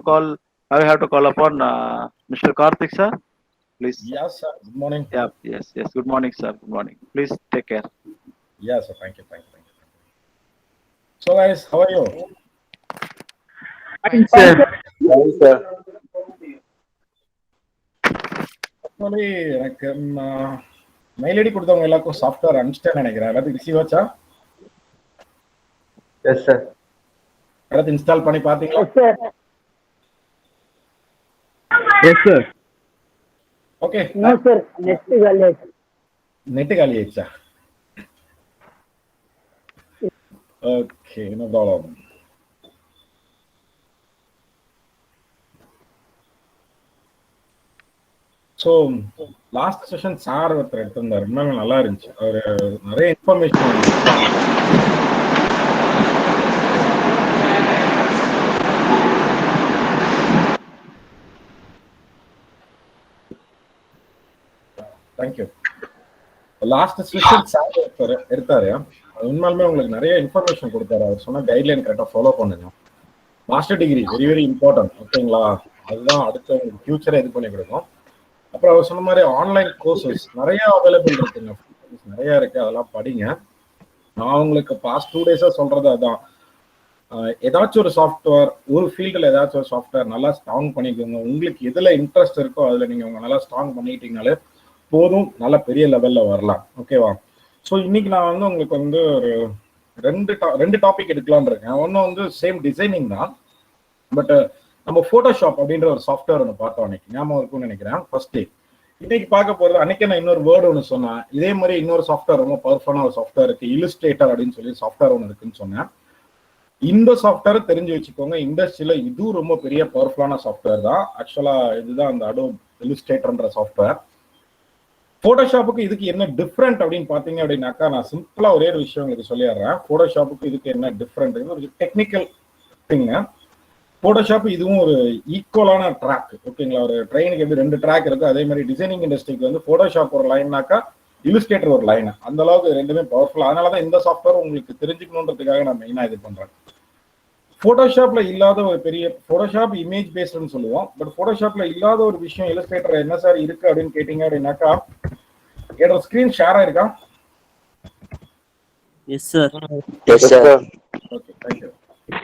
call. Now we have to call upon Mr. Karthik, sir. Please. Yes, sir. Good morning. Yeah. Yes. Good morning, sir. Good morning. Please take care. Yes, sir. Thank you. So, guys, how are you? Fine, sir. Fine, sir. Actually, எனக்கு mail ID கொடுத்தவங்க எல்லாருக்கும் software அனுப்பிச்சிட்டேன்னு நினைக்கிறேன். எல்லாத்தையும் receive ஆச்சா? Yes, sir. எல்லாத்தையும் install பண்ணி பார்த்தீங்களா? Yes, sir. Okay. No, sir. Net காலி ஆயிடுச்சா? Okay, no problem. So last session sir ஒருத்தர் எடுத்திருந்தார். ரொம்ப நல்லா இருந்துச்சு. அவர் நிறைய information thank you. Last session sir ஒருத்தர் எடுத்தாரு. உண்மையாலுமே உங்களுக்கு நிறைய இன்ஃபர்மேஷன் கொடுத்தாரு. அவர் சொன்ன கைட்லைன் கரெக்டாக ஃபாலோ பண்ணுங்க. Master degree very very important. ஓகேங்களா? அதுதான் அடுத்த உங்களுக்கு ஃபியூச்சரை இது பண்ணி கொடுக்கும். அப்புறம் அவர் சொன்ன மாதிரி ஆன்லைன் கோர்சஸ் நிறைய அவைலபிள் இருக்குங்க. நிறைய இருக்கு, அதெல்லாம் படிங்க. நான் உங்களுக்கு பாஸ்ட் 2 days சொல்றது அதான். ஏதாச்சும் ஒரு சாஃப்ட்வேர், ஒரு ஃபீல்டில் ஏதாச்சும் ஒரு சாஃப்ட்வேர் நல்லா ஸ்ட்ராங் பண்ணிக்கோங்க. உங்களுக்கு எதில் இன்ட்ரெஸ்ட் இருக்கோ அதில் நீங்கள் உங்க நல்லா ஸ்ட்ராங் பண்ணிக்கிட்டீங்கனாலே போதும், நல்ல பெரிய லெவலில் வரலாம். ஓகேவா? ஸோ இன்னைக்கு நான் வந்து உங்களுக்கு வந்து ஒரு ரெண்டு டாபிக் எடுக்கலான் இருக்கேன். ஒன்று வந்து சேம் டிசைனிங் தான், பட் நம்ம போட்டோஷாப் அப்படின்ற ஒரு சாஃப்ட்வேர் ஒன்று பார்த்தோம் அன்னைக்கு, ஞாபகம் இருக்கும்னு நினைக்கிறேன். ஃபர்ஸ்ட் டே இன்னைக்கு பார்க்க போறது. அன்னைக்கு நான் இன்னொரு வேர்டு ஒன்று சொன்னேன். இதே மாதிரி இன்னொரு சாஃப்ட்வேர் ரொம்ப பவர்ஃபுல்லான ஒரு சாஃப்ட்வேர் இருக்கு, இல்லுஸ்ட்ரேட்டர் அப்படின்னு சொல்லி சாஃப்ட்வேர் ஒன்று இருக்குன்னு சொன்னேன். இந்த சாஃப்ட்வேரை தெரிஞ்சு வச்சுக்கோங்க. இண்டஸ்ட்ரியில இதுவும் ரொம்ப பெரிய பவர்ஃபுல்லான சாஃப்ட்வேர் தான். ஆக்சுவலா இதுதான் அந்த அடோப் இல்லுஸ்ட்ரேட்டர்ன்ற சாஃப்ட்வேர். போட்டோஷாப்புக்கு இதுக்கு என்ன டிஃப்ரெண்ட் அப்படின்னு பார்த்தீங்க அப்படின்னாக்கா, நான் சிம்பிளா ஒரே ஒரு விஷயம் உங்களுக்கு சொல்லிடுறேன். போட்டோஷாப்புக்கு இதுக்கு என்ன டிஃப்ரெண்ட், ஒரு டெக்னிக்கல் திங்க. போட்டோஷாப் இதுவும் ஒரு ஈக்குவலான ட்ராக். ஓகேங்களா? ஒரு ட்ரெயினுக்கு எப்படி 2 ட்ராக் இருக்கு, அதே மாதிரி டிசைனிங் இண்டஸ்ட்ரிக்கு வந்து போட்டோஷாப் ஒரு லைன்னாக்கா இல்லுஸ்ட்ரேட்டர் ஒரு லைன். அந்த அளவுக்கு ரெண்டுமே பவர்ஃபுல். அதனாலதான் இந்த சாஃப்ட்வேர் உங்களுக்கு தெரிஞ்சுக்கணுன்றதுக்காக நான் மெயினா இது பண்றேன். போட்டோஷாப்ல இல்லாத ஒரு பெரிய போட்டோஷாப் இமேஜ் பேஸ்ட்னு சொல்லுவோம், பட் போட்டோஷாப்ல இல்லாத ஒரு விஷயம் இல்லுஸ்ட்ரேட்டர் என்ன சார் இருக்கு அப்படின்னு கேட்டீங்க அப்படின்னாக்கா, என்னோட ஸ்கிரீன் ஷேர் ஆயிருக்கா? Yes, sir. Yes, sir. Okay, thank you.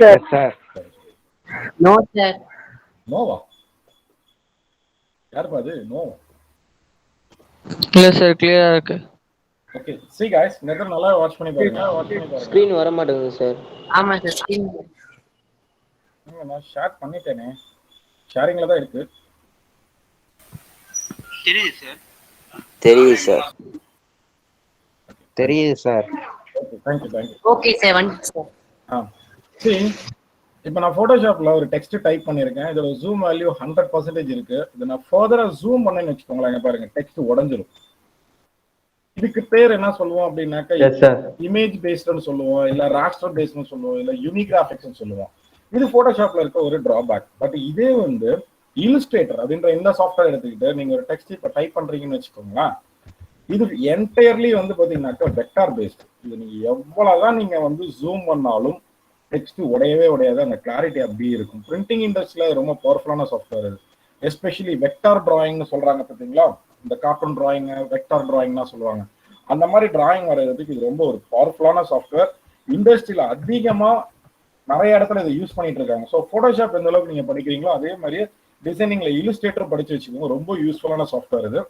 Yes, sir. No, sir. நோவா? யாருப்பா அது? நோ. இல்ல சார், கிளியரா இருக்கு. ஓகே, see guys, நேத்து நல்லா வாட்ச் பண்ணி பாருங்க. ஸ்கிரீன் வர மாட்டேங்குது சார். ஆமா சார். நான் ஷேர் பண்ணிட்டேனே, ஷேரிங்ல தான் இருக்கு. தெரியுது சார். தெரியுது சார். தெரியுது sir. Okay, thank you. Okay sir, வந்து சார். சரி, இப்போ நான் ஃபோட்டோஷாப்ல ஒரு டெக்ஸ்ட் டைப் பண்ணியிருக்கேன். இதோட ஜூம் வேல்யூ 100% இருக்கு. இதை நான் ஃபர்தரா ஜூம் பண்ணேன்னு வச்சுக்கோங்களேன், பாருங்க டெக்ஸ்ட் உடஞ்சிரும். இதுக்கு பேர் என்ன சொல்லுவோம் அப்படின்னாக்கா, இமேஜ் பேஸ்ட்னு சொல்லுவோம், இல்ல ராஸ்டர் பேஸ்ட்னு சொல்லுவோம், இல்ல யூனிகிராபிக்ஸ்னு சொல்லுவோம். இது போட்டோஷாப்ல இருக்க ஒரு டிராபேக். பட் இதே வந்து இல்லுஸ்ட்ரேட்டர் அப்படின்ற இந்த சாஃப்ட்வேர் எடுத்துக்கிட்டு நீங்க ஒரு டெக்ஸ்ட் இப்போ டைப் பண்றீங்கன்னு வச்சுக்கோங்களேன், இது என்டையர்லி வந்து பாத்தீங்கன்னாக்கா வெக்டார் பேஸ்ட். இது நீங்க எவ்வளவுதான் நீங்க வந்து ஜூம் பண்ணாலும் டெக்ஸ்ட் உடையாது. அந்த கிளாரிட்டி அப்படியே இருக்கும். பிரிண்டிங் இண்டஸ்ட்ரியில ரொம்ப பவர்ஃபுல்லான சாஃப்ட்வேர் இது. எஸ்பெஷலி வெக்டார் டிராயிங்னு சொல்றாங்க பார்த்தீங்களா, இந்த கார்ட்டூன் டிராயிங் வெக்டார் டிராயிங்னா சொல்லுவாங்க. அந்த மாதிரி டிராயிங் வரைகிறதுக்கு இது ரொம்ப ஒரு பவர்ஃபுல்லான சாஃப்ட்வேர். இண்டஸ்ட்ரியில அதிகமா நிறைய இடத்துல இதை யூஸ் பண்ணிட்டு இருக்காங்க. ஸோ போட்டோஷாப் எந்த அளவுக்கு நீங்க படிக்கிறீங்களோ அதே மாதிரி டிசைனிங்ல இல்லுஸ்ட்ரேட்டர் படிச்சு வச்சுக்கோங்க. ரொம்ப யூஸ்ஃபுல்லான சாஃப்ட்வேர் இது.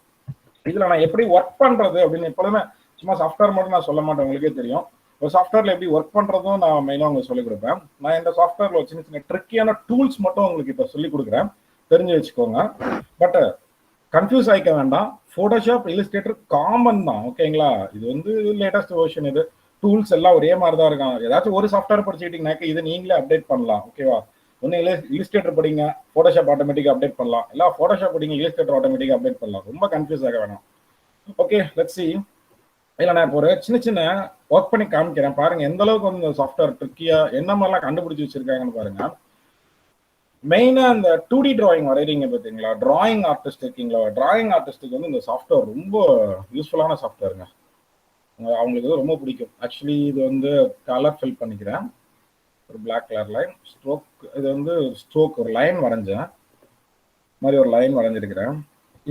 இதுல நான் எப்படி ஒர்க் பண்றது அப்படின்னு எப்பொழுதுமே சும்மா சாஃப்ட்வேர் மட்டும் நான் சொல்ல மாட்டேன், உங்களுக்கே தெரியும். ஒரு சாஃப்ட்வேர்ல எப்படி ஒர்க் பண்றதும் நான் மெயினாக உங்களுக்கு சொல்லிக் கொடுப்பேன். நான் இந்த சாஃப்ட்வேர்ல சின்ன சின்ன ட்ரிக்கியான டூல்ஸ் மட்டும் உங்களுக்கு இப்போ சொல்லிக் கொடுக்குறேன், தெரிஞ்சு வச்சுக்கோங்க. பட் கன்ஃபியூஸ் ஆகிக்க வேண்டாம். போட்டோஷாப் இல்லுஸ்ட்ரேட்டர் காமன் தான், ஓகேங்களா? இது வந்து லேட்டஸ்ட் வெர்ஷன். இது டூல்ஸ் எல்லாம் ஒரே மாதிரி தான் இருக்காங்க. ஏதாச்சும் ஒரு சாஃப்ட்வேர் படிச்சுக்கிட்டீங்கன்னாக்க இதை நீங்களே அப்டேட் பண்ணலாம், ஓகேவா? ஒன்றும் இல்லுஸ்ட்ரேட்டர் படிங்க, போட்டோஷாப் ஆட்டோமேட்டிக்காக அப்டேட் பண்ணலாம். இல்லை போட்டோஷாப் படிங்க, இல்லுஸ்ட்ரேட்டர் ஆட்டோமேட்டிக்காக அப்டேட் பண்ணலாம். ரொம்ப கன்ஃபியூஸ் ஆக வேணாம். Okay, let's see. இல்லை, நான் இப்போ ஒரு சின்ன ஒர்க் பண்ணி காமிக்கிறேன் பாருங்க, எந்த அளவுக்கு வந்து இந்த சாஃப்ட்வேர் ட்ரிக்கியா என்ன மாதிரிலாம் கண்டுபிடிச்சி வச்சிருக்காங்கன்னு பாருங்க. மெயினா இந்த 2D டிராயிங் வரைகிறீங்க பார்த்தீங்களா, டிராயிங் ஆர்டிஸ்ட் இருக்கீங்களா, டிராயிங் ஆர்டிஸ்ட்டுக்கு வந்து இந்த சாஃப்ட்வேர் ரொம்ப யூஸ்ஃபுல்லான சாஃப்ட்வேருங்க. அவங்களுக்கு ரொம்ப பிடிக்கும். ஆக்சுவலி இது வந்து கலர் ஃபில் பண்ணிக்கிறேன். ஒரு பிளாக் கலர் லைன் ஸ்ட்ரோக். இது வந்து ஸ்ட்ரோக் ஒரு லைன் வரைஞ்சேன், மாதிரி ஒரு லைன் வரைஞ்சிருக்கிறேன்.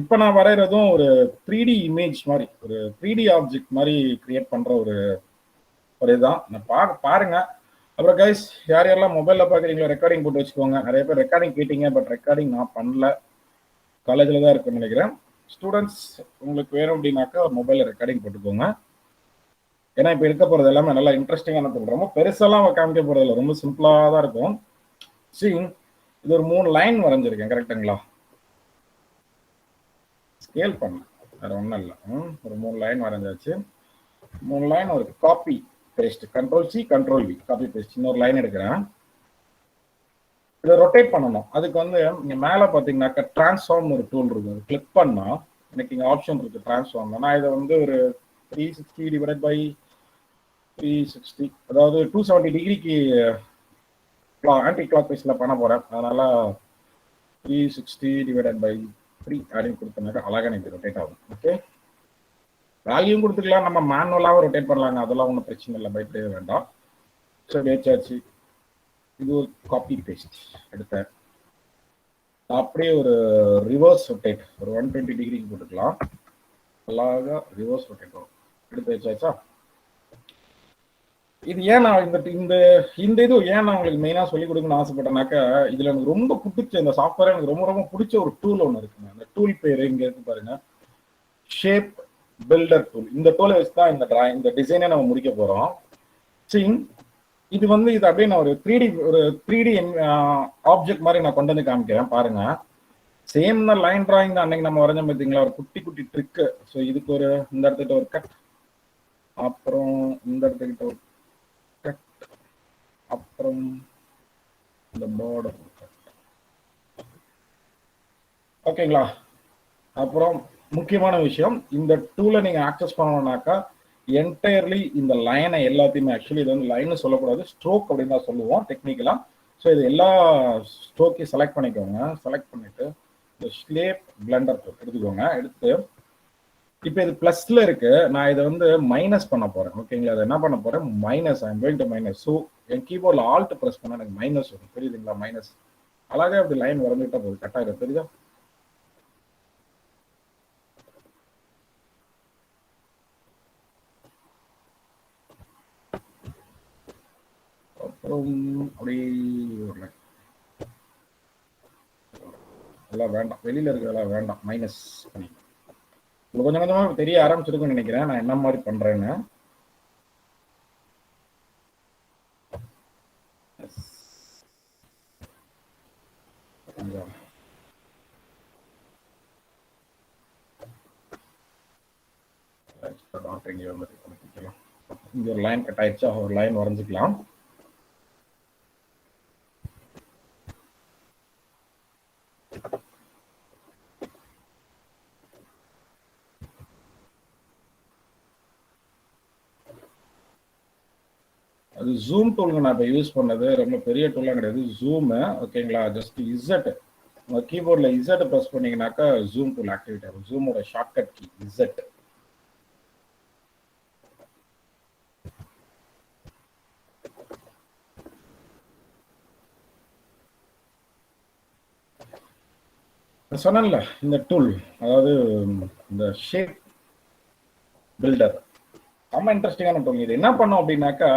இப்போ நான் வரைகிறதும் ஒரு 3D இமேஜ் மாதிரி, ஒரு 3D ஆப்ஜெக்ட் மாதிரி கிரியேட் பண்ணுற ஒரு இதுதான். நான் பாருங்க. அப்புறம் கைஸ், யார் யாரெல்லாம் மொபைலில் பார்க்குறீங்களோ ரெக்கார்டிங் போட்டு வச்சுக்கோங்க. நிறைய பேர் ரெக்கார்டிங் கேட்டீங்க, பட் ரெக்கார்டிங் நான் பண்ணல, காலேஜில் தான் இருக்குன்னு நினைக்கிறேன். ஸ்டூடெண்ட்ஸ் உங்களுக்கு வேணும் அப்படின்னாக்கா மொபைலில் ரெக்கார்டிங் போட்டுக்கோங்க. ஏன்னா இப்போ இருக்க போகிறது எல்லாமே நல்லா இன்ட்ரெஸ்டிங்கான தொழில். ரொம்ப பெருசெல்லாம் காமிக்க போகிறது இல்லை, ரொம்ப சிம்பிளாக தான் இருக்கும். சரி, இது ஒரு 3 லைன் வரைஞ்சிருக்கேன், கரெக்டுங்களா? ஸ்கேல் பண்ண வேற ஒன்றும் இல்லை. ஒரு 3 லைன் வரைஞ்சாச்சு. 3 லைன் ஒரு copy paste, Ctrl+C Ctrl+V, copy paste. இன்னொரு லைன் எடுக்கிறேன், இதை ரொட்டேட் பண்ணணும். அதுக்கு வந்து இங்கே மேலே பார்த்தீங்கன்னாக்கா டிரான்ஸ்ஃபார்ம் ஒரு டூல் இருக்கு, அது கிளிக் பண்ணால் எனக்கு இங்கே ஆப்ஷன் இருக்கு டிரான்ஸ்ஃபார்ம். நான் இதை வந்து ஒரு 360 டிவைட் பை 360, அதாவது 270 டிகிரிக்கு ஆன்டி கிளாக் வைஸில் பண்ண போகிறேன். அதனால 360 டிவைடட் பை 3 அப்படின்னு கொடுத்தோம்னாக்கா அழகாக எனக்கு ரொட்டேட் ஆகும். ஓகே, வேல்யூம் கொடுத்துக்கலாம், நம்ம மேனுவலாகவும் ரொட்டேட் பண்ணலாங்க, அதெல்லாம் ஒன்றும் பிரச்சனை இல்லை, பயப்படவே வேண்டாம். சரி, வச்சாச்சு. இது ஒரு காப்பி பேஸ்ட் எடுத்தேன். அப்படியே ஒரு ரிவர்ஸ் ரொட்டேட் ஒரு 120 டிகிரிக்கு போட்டுக்கலாம், அழகாக ரிவர்ஸ் ரொட்டேட் வரும். எடுத்து வச்சாச்சா? இது ஏன் நான் இந்த இது ஏன் நான் உங்களுக்கு மெயினாக சொல்லிக் கொடுக்கணும்னு ஆசைப்பட்டேனாக்கா, இதில் எனக்கு ரொம்ப பிடிச்ச இந்த சாஃப்ட்வேர், எனக்கு ரொம்ப ரொம்ப பிடிச்ச ஒரு டூல் ஒன்று இருக்குங்க. அந்த டூல் பேர் இங்கே இருக்கு பாருங்க, ஷேப் பில்டர் டூல். இந்த டூலை வச்சு தான் இந்த டிசைனை நம்ம முடிக்க போகிறோம். சரி, இது வந்து இது அப்படியே நான் ஒரு 3D ஆப்ஜெக்ட் மாதிரி நான் கொண்டு வந்து காமிக்கிறேன் பாருங்க. சேம் தான், லைன் டிராயிங் தான் அன்னைக்கு நம்ம வரைஞ்சோம் பார்த்தீங்களா, ஒரு குட்டி குட்டி ட்ரிக்கு. ஸோ இதுக்கு ஒரு இந்த இடத்துக்கிட்ட ஒரு கட், அப்புறம் இந்த இடத்துக்கிட்ட ஒரு கட், அப்புறம் இந்த பார்டர் கட். ஓகேங்களா? அப்புறம் முக்கியமான விஷயம், இந்த டூலை நீங்க ஆக்சஸ் பண்ணணும்னாக்கா என்டையர்லி இந்த லைனை எல்லாத்தையுமே, ஆக்சுவலி இது வந்து லைன்னு சொல்லக்கூடாது, ஸ்ட்ரோக் அப்படின்னு தான் சொல்லுவோம் டெக்னிக்கலா. ஸோ இது எல்லா ஸ்ட்ரோக்கையும் செலக்ட் பண்ணிக்கோங்க. செலக்ட் பண்ணிட்டு இந்த ஷேப் பிளெண்டர் எடுத்துக்கோங்க. எடுத்து இப்போ இது பிளஸ்ல இருக்கு, நான் இதை வந்து மைனஸ் பண்ண போறேன். ஓகேங்களா? அதை என்ன பண்ண போறேன், minus. I am going to minus. So என் கீபோர்டில் ஆல்ட் ப்ரெஸ் பண்ண எனக்கு மைனஸ் வரும், தெரியுதுங்களா? மைனஸ். அழகா அப்படி லைன் வரைஞ்சிட்டா போகுது, கட்டாயிரம். தெரியுதா? அப்புறம் அப்படி எல்லாம் வேண்டாம், வெளியில இருக்கிறதெல்லாம் வேண்டாம், மைனஸ் பண்ணி. கொஞ்சம் கொஞ்சமாக தெரிய ஆரம்பிச்சிருக்குன்னு நினைக்கிறேன் நான் என்ன மாதிரி பண்றேன்னு. இங்க ஒரு லைன் கட் ஆயிடுச்சு, ஒரு லைன் வரைஞ்சிக்கலாம். அது ஜூம் டூலுங்க நான் இப்போ யூஸ் பண்ணது, ரொம்ப பெரிய டூலாம் கிடையாது, ஜூமு. ஓகேங்களா? ஜஸ்ட் இசட், உங்க கீபோர்டில் இசட் ப்ரெஸ் பண்ணீங்கன்னாக்கா ஜூம் டூல் ஆக்டிவேட் ஆகும். ஜூமோட ஷார்ட்கட் கீ இசட். சொன்னேன்ல இந்த டூல், அதாவது இந்த ஷேப் பில்டர், ரொம்ப இன்ட்ரெஸ்டிங்கான டூல். இது என்ன பண்ணும் அப்படின்னாக்கா,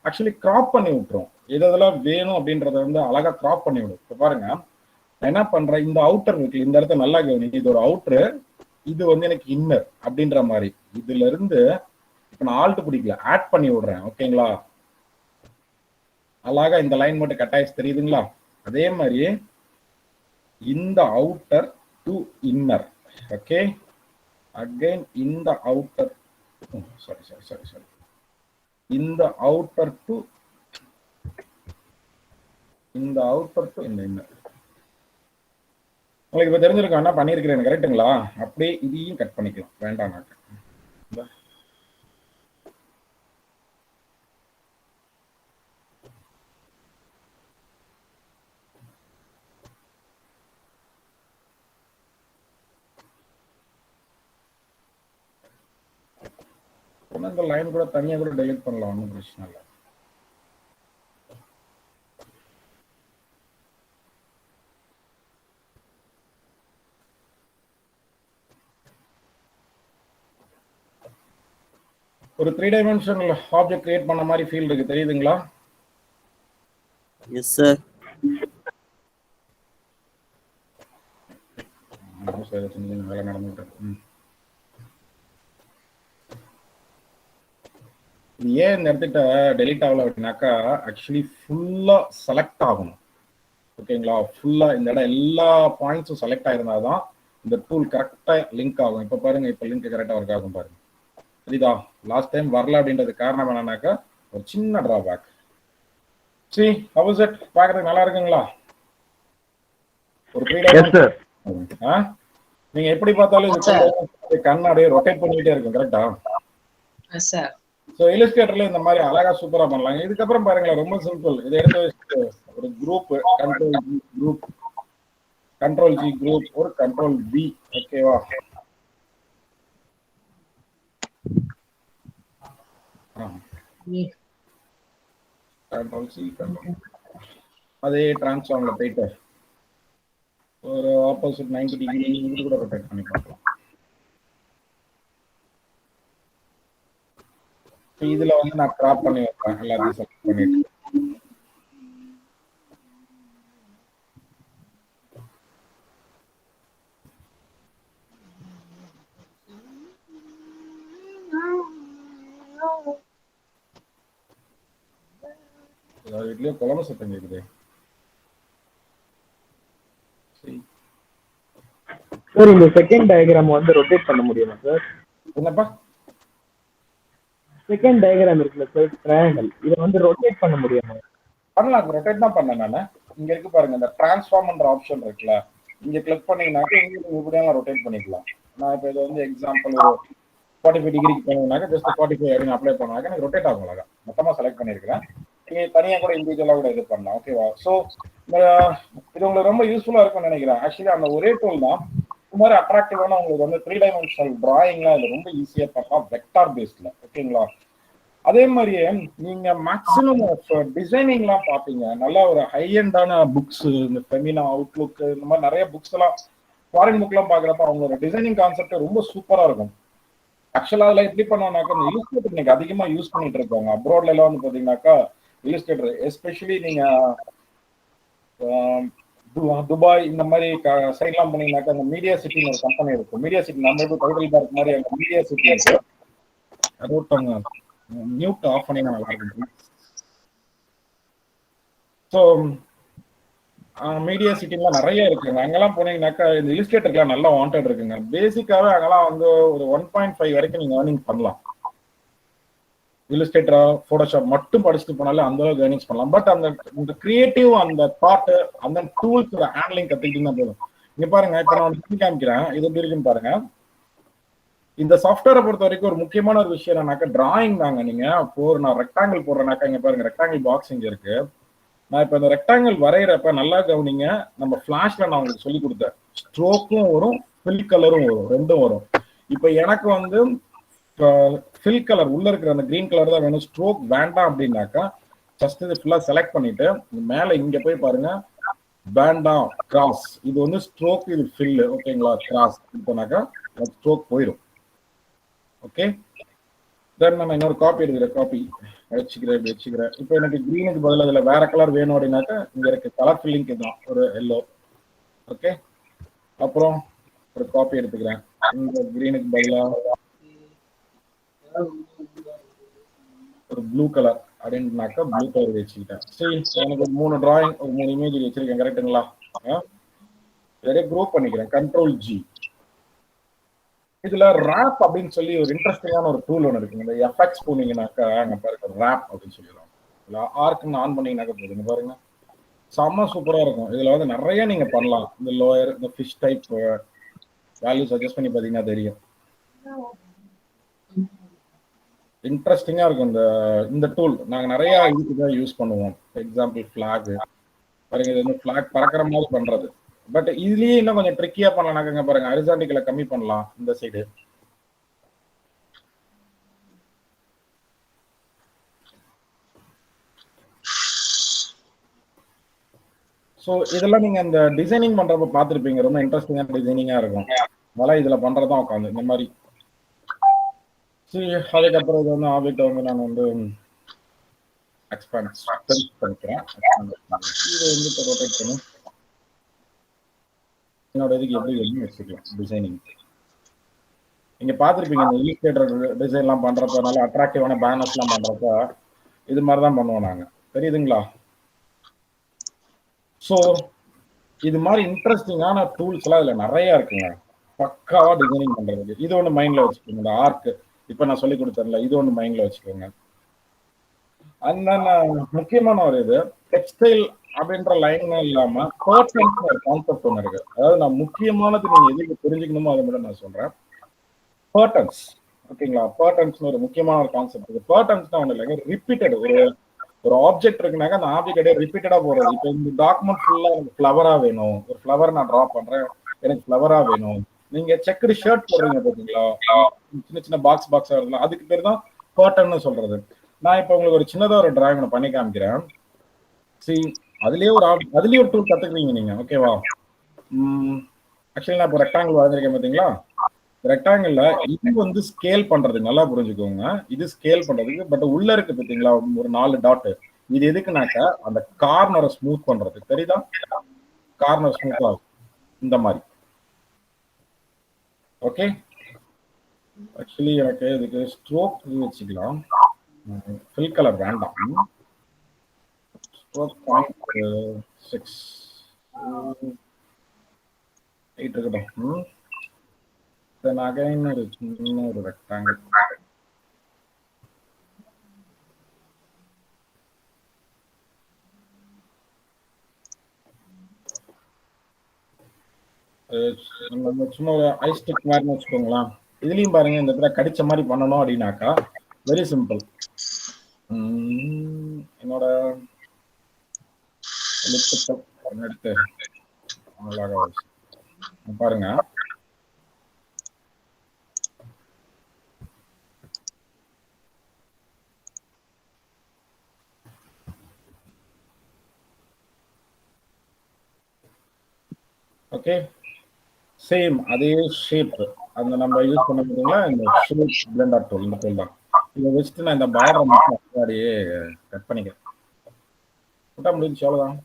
ஆக்சுவலி கிராப் பண்ணி விட்டுரும். எதெல்லாம் வேணும் அப்படின்றத வந்து அழகா கிராப் பண்ணி விடும். இப்போ பாருங்க, நான் என்ன பண்றேன், இந்த அவுட்டர் இருக்கு, இந்த இடத்த நல்லா கவனிங்க. இது ஒரு அவுட்டர், இது வந்து எனக்கு இன்னர் அப்படின்ற மாதிரி. இதுல இருந்து இப்போ நான் ஆல்ட் பிடிக்கல, ஆட் பண்ணி விடுறேன். ஓகேங்களா? அழகா இந்த லைன் மட்டும் கட் ஆயிடுச்சு, தெரியுதுங்களா? அதே மாதிரி இந்த outer to inner. Okay, again இந்த அவுட்டர், சாரி, இந்த அவுட்டர் டு இந்த இன்னர். உங்களுக்கு இப்போ தெரிஞ்சிருக்கும் என்ன பண்ணியிருக்கிறேன், கரெக்டுங்களா? அப்படியே இதையும் கட் பண்ணிக்கலாம், வேண்டாம் நாக்க. இந்த லைன் கூட தனியாக கூட டெலிட் பண்ணலாம், ஒன்றும் பிரச்சனை இல்லை. ஒரு 3 டைமென்ஷனல் ஆப்ஜெக்ட் கிரியேட் பண்ண மாதிரி ஃபீல் இருக்கு, தெரியுதுங்களா? Yes sir. வேலை நடந்துட்டு ஏன் இந்த இடத்துக்கிட்ட டெலிட் ஆகல அப்படின்னாக்கா, ஆக்சுவலி ஃபுல்லா செலக்ட் ஆகணும். ஓகேங்களா? ஃபுல்லா இந்த இடம் எல்லா பாயிண்ட்ஸும் செலக்ட் ஆயிருந்தாதான் இந்த டூல் கரெக்டா லிங்க் ஆகும். இப்ப பாருங்க, இப்ப லிங்க் கரெக்டா ஒர்க் ஆகும் பாருங்க. சரிதா? லாஸ்ட் டைம் வரல அப்படின்றது காரணம் என்னன்னாக்கா ஒரு சின்ன drawback. C how is it? பாக்குறதுக்கு நல்லா இருக்குங்களா? ஒரு 3 டைமென்ஷன் நீங்க எப்படி பார்த்தாலும் இது கண் அப்படியே ரொட்டேட் பண்ணிக்கிட்டே இருக்கும். கரெக்டா? Yes, sir. ஸோ இல்லஸ்ட்ரேட்டர்ல இந்த மாதிரி அழகா சூப்பரா பண்ணலாம். இதுக்கப்புறம் பாருங்களேன், ரொம்ப சிம்பிள். இதை எடுத்து வச்சுட்டு ஒரு குரூப் கண்ட்ரோல் ஜி குரூப் ஒரு கண்ட்ரோல் பி. ஓகேவா? கண்ட்ரோல் சி அதே டிரான்ஸ்ஃபார்ம்ல போயிட்டு ஒரு ஆப்போசிட் 90 டிகிரி இது கூட ரொட்டேட் பண்ணி பார்க்கலாம். இதுல வந்து நான் கிராப் பண்ணி வைப்பேன், எல்லாத்தையும் செலக்ட் பண்ணிட்டு. வீட்லயே குழம்பு சத்தம் கேக்குது. சார் இந்த செகண்ட் டயக்ராம் வந்து ரொட்டேட் பண்ண முடியுமா சார்? என்னப்பா? செகண்ட் டயக்ராம் இருக்குல்ல சார், ட்ரையாங்கிள், இதை வந்து ரொட்டேட் பண்ண முடியுமா? பண்ணலாம், ரொட்டேட் தான் பண்ணேன் நான். இங்க இருக்கு பாருங்க, இந்த டிரான்ஸ்ஃபார்ம்ன்ற ஆப்ஷன் இருக்குல்ல, இங்க கிளிக் பண்ணீங்கன்னாக்க இங்க இப்படியெல்லாம் ரொட்டேட் பண்ணிக்கலாம். நான் இப்போ இதை வந்து எக்ஸாம்பிள் ஒரு 45 டிகிரிக்கு போனீங்கன்னாக்க ஜஸ்ட் 45 அப்படின்னு அப்ளை பண்ணாக்க எனக்கு ரொட்டேட் ஆகும். அழகா மொத்தமா செலக்ட் பண்ணிருக்கிறேன். நீங்க தனியா கூட இண்டிவிஜுவலா கூட இது பண்ணலாம். ஓகேவா? ஸோ இது உங்களுக்கு ரொம்ப யூஸ்ஃபுல்லா இருக்கும்னு நினைக்கிறேன். ஆக்சுவலி அந்த ஒரே டூல் தான் இந்த மாதிரி அட்ராக்டிவான உங்களுக்கு வந்து 3 டைமென்ஷனல் டிராயிங்லாம் இது ரொம்ப ஈஸியா பண்ணலாம் வெக்டார் பேஸ்ட்ல. ஓகேங்களா? அதே மாதிரியே நீங்க மேக்சிமம் டிசைனிங்லாம் பாப்பீங்க, நல்லா ஒரு ஹை எண்டான புக்ஸ், இந்த ஃபெமினா அவுட்லுக், இந்த மாதிரி நிறைய புக்ஸ் எல்லாம் ஃபாரின் புக் எல்லாம் பாக்குறப்ப அவங்களோட டிசைனிங் கான்செப்ட் ரொம்ப சூப்பரா இருக்கும். ஆக்சுவலா அதுல எப்படி பண்ணோம்னாக்கா இந்த இல்லஸ்ட்ரேட்டர் இன்னைக்கு அதிகமா யூஸ் பண்ணிட்டு இருக்காங்க. அப்ராட்ல எல்லாம் வந்து பாத்தீங்கன்னாக்கா இல்லஸ்ட்ரேட்டர், எஸ்பெஷலி நீங்க துபாய் இந்த மாதிரி சைட்லாம் போனீங்கன்னாக்கா அந்த மீடியா சிட்டின்னு ஒரு கம்பெனி இருக்கும். மீடியா சிட்டி நம்ம எப்படி டைட்டில் பார்க் மாதிரி அங்க மீடியா சிட்டி இருக்கு. அதோட்டாங்க மியூட் ஆஃப் பண்ணி நல்லா இருக்கும். ஸோ மீடியா சிட்டிலாம் நிறைய இருக்குங்க. அங்கெல்லாம் போனீங்கன்னாக்கா இந்த இல்லஸ்ட்ரேட்டர்லாம் நல்லா வாண்டட் இருக்குங்க. பேசிக்காவே அங்கெல்லாம் வந்து ஒரு 1.5 வரைக்கும் நீங்க ஏர்னிங் பண்ணலாம். இல்லஸ்ட்ரேட்டரா போட்டோஷாப் மட்டும் படிச்சுட்டு போனாலே அந்த அளவுக்கு ஏர்னிங்ஸ் பண்ணலாம். பட் அந்த கிரியேட்டிவ், அந்த தாட், அந்த டூல்ஸ் ஹேண்ட்லிங் கத்துக்கிட்டீங்கன்னா போதும். இங்க பாருங்க, இப்ப நான் காமிக்கிறேன், இது எப்படி இருக்குன்னு பாருங்க. இந்த சாஃப்ட்வேரை பொறுத்த வரைக்கும் ஒரு முக்கியமான ஒரு விஷயம் என்னன்னாக்கா டிராயிங் தாங்க. நீங்க நான் ரெக்டாங்கிள் போடுறேன்னாக்கா இங்க பாருங்க, ரெக்டாங்கிள் பாக்ஸ் இங்க இருக்கு. நான் இப்ப இந்த ரெக்டாங்கிள் வரைகிறப்ப நல்லா கவனிங்க, நம்ம ஃபிளாஷ்ல நான் உங்களுக்கு சொல்லி கொடுத்தேன், ஸ்ட்ரோக்கும் வரும் ஃபில் கலரும் வரும், ரெண்டும் வரும். இப்ப எனக்கு வந்து ஃபில் கலர் உள்ள இருக்கிற அந்த கிரீன் கலர் தான் வேணும், ஸ்ட்ரோக் வேண்டாம் அப்படின்னாக்கா ஜஸ்ட் இது ஃபுல்லா செலக்ட் பண்ணிட்டு மேல இங்க போய் பாருங்க, வேண்டாம் கிராஸ், இது வந்து ஸ்ட்ரோக், இது ஃபில். ஓகேங்களா? கிராஸ் இப்போனாக்கா ஸ்ட்ரோக் போயிடும். ஓகே, தென் நம்ம இன்னொரு காப்பி எடுக்கிறேன், காப்பி வச்சுக்கிறேன். இப்போ எனக்கு கிரீனுக்கு பதில் அதில் வேற கலர் வேணும் அப்படின்னாக்கா இங்க இருக்கு கலர் ஃபில்லிங்க்கு தான் ஒரு எல்லோ. ஓகே, அப்புறம் ஒரு காப்பி எடுத்துக்கிறேன், இந்த கிரீனுக்கு பதிலாக ஒரு ப்ளூ கலர் அப்படின்னாக்கா ப்ளூ கலர் வச்சுக்கிட்டேன். சரி, எனக்கு ஒரு 3 டிராயிங், ஒரு 3 இமேஜ் வச்சிருக்கேன். கரெக்டுங்களா? இதே குரூப் பண்ணிக்கிறேன், கண்ட்ரோல் ஜி. இதுல ரேப் அப்படின்னு சொல்லி ஒரு இன்ட்ரெஸ்டிங்கான ஒரு டூல் ஒன்று இருக்குங்க. இந்த எஃபெக்ட்ஸ் போனீங்கன்னாக்கா அங்க பாருங்க, ரேப் அப்படின்னு சொல்லிடுவாங்க. ஆர்க்குன்னு ஆன் பண்ணீங்கன்னாக்கா போதுங்க பாருங்க, செம்ம சூப்பரா இருக்கும். இதுல வந்து நிறைய நீங்க பண்ணலாம். இந்த லோயர், இந்த ஃபிஷ் டைப் வேல்யூ சஜஸ்ட் பண்ணி பாத்தீங்கன்னா தெரியும், இன்ட்ரெஸ்டிங்கா இருக்கும். இந்த டூல் நாங்க நிறைய இதுக்கு தான் யூஸ் பண்ணுவோம். எக்ஸாம்பிள் ஃபிளாக் பாருங்க, இது வந்து ஃபிளாக் பறக்கிற மாதிரி பண்றது. பட் இதுலயே இன்னும் கொஞ்சம் ட்ரிக்கியா பண்ணலாம்னாக்கங்க பாருங்க, ஹரிசான்டிக்கலை கம்மி பண்ணலாம் இந்த சைடு. ஸோ இதெல்லாம் நீங்க இந்த டிசைனிங் பண்றப்ப பார்த்துருப்பீங்க, ரொம்ப இன்ட்ரெஸ்டிங்கான டிசைனிங்கா இருக்கும். அதெல்லாம் இதுல பண்றதுதான் உட்காந்து இந்த மாதிரி சரி, அதுக்கப்புறம் இது வந்து ஆப்ஜெக்ட் வந்து நான் வந்து எக்ஸ்பேண்ட் பண்ணிக்கிறேன். இது வந்து இப்போ ரொட்டேட் பண்ணி என்னோட இதுக்கு எப்படி வேணும்னு வச்சுக்கலாம். டிசைனிங் நீங்க பார்த்துருப்பீங்க, இந்த இல்லஸ்ட்ரேட்டர் டிசைன்லாம் பண்றப்ப நல்லா அட்ராக்டிவான பேனர்ஸ்லாம் பண்றப்ப இது மாதிரி தான் பண்ணுவோம் நாங்க, தெரியுதுங்களா? ஸோ இது மாதிரி இன்ட்ரெஸ்டிங்கான டூல்ஸ்லாம் இதில் நிறைய இருக்குங்க, பக்காவா டிசைனிங் பண்றதுக்கு. இது ஒன்று மைண்ட்ல வச்சுக்கோங்க. இந்த ஆர்க் இப்போ நான் சொல்லி கொடுத்தேன்ல, இது ஒன்று மைண்ட்ல வச்சுக்கோங்க. அந்த முக்கியமான ஒரு இது டெக்ஸ்டைல் அப்படின்ற லைன் இல்லாம கர்டன்ஸ் ஒரு கான்செப்ட் ஒன்று இருக்கு. அதாவது நான் முக்கியமானது நீங்க எதுக்கு தெரிஞ்சுக்கணுமோ அதை மட்டும் நான் சொல்றேன். கர்டன்ஸ், ஓகேங்களா? கர்டன்ஸ் ஒரு முக்கியமான ஒரு கான்செப்ட் இருக்கு. கர்டன்ஸ் ஒன்றும் இல்லைங்க, ரிப்பீட்டட் ஒரு ஆப்ஜெக்ட் இருக்குனாக்க அந்த ஆப்ஜெக்ட் ரிப்பீட்டடா போறது. இப்போ இந்த டாக்குமெண்ட் ஃபுல்லா எனக்கு ஃப்ளவரா வேணும், ஒரு ஃப்ளவர் நான் டிரா பண்றேன், எனக்கு ஃப்ளவரா வேணும். நீங்க செக்குடு ஷர்ட் போடுறீங்க பாத்தீங்களா, சின்ன சின்ன பாக்ஸ் வருதுல, அதுக்கு பேர் தான் கர்டன்னு சொல்றது. நான் இப்போ உங்களுக்கு ஒரு சின்னதா ஒரு டிராயிங் பண்ணி காமிக்கிறேன். சரி, அதுலயே ஒரு டூல் கத்துக்கிறீங்க நீங்க, ஓகேவா? ஆக்சுவலி நான் இப்போ ரெக்டாங்கிள் வரைஞ்சிருக்கேன் பாத்தீங்களா? ரெக்டாங்கிள்ல இது வந்து ஸ்கேல் பண்றதுக்கு நல்லா புரிஞ்சுக்கோங்க. இது ஸ்கேல் பண்றதுக்கு, பட் உள்ள இருக்கு பாத்தீங்களா ஒரு 4 டாட், இது எதுக்குனாக்கா அந்த கார்னரை ஸ்மூத் பண்றதுக்கு. தெரியுதா? கார்னர் ஸ்மூத் ஆகும் இந்த மாதிரி. ஓகே, ஆக்சுவலி எனக்கு இதுக்கு ஸ்ட்ரோக் வச்சுக்கலாம், ஃபில் கலர் வேண்டாம். ஸ்ட்ரோக் 0.6 இருக்கட்டும். Then again ஒரு சின்ன ஒரு ரெக்டாங்கிள். சும்மா ஒரு ஐஸ்டிக் மாதிரி வச்சுக்கோங்களேன். இதுலயும் பாருங்க, இந்த இடத்துல கடிச்ச மாதிரி பண்ணணும் அப்படின்னாக்கா வெரி சிம்பிள். என்னோட எடுத்து அழகா பாருங்க. ஓகே, சேம் அதே ஷேப் அந்த நம்ம யூஸ் பண்ண முடியுங்களா, இந்த ஷேப் பிளெண்டர் டூல், இந்த டூல் தான். இதை வச்சுட்டு நான் இந்த பார்டரை மட்டும் அப்படியே கட் பண்ணிக்கிறேன். விட்டா முடிஞ்சு, அவ்வளோதான்.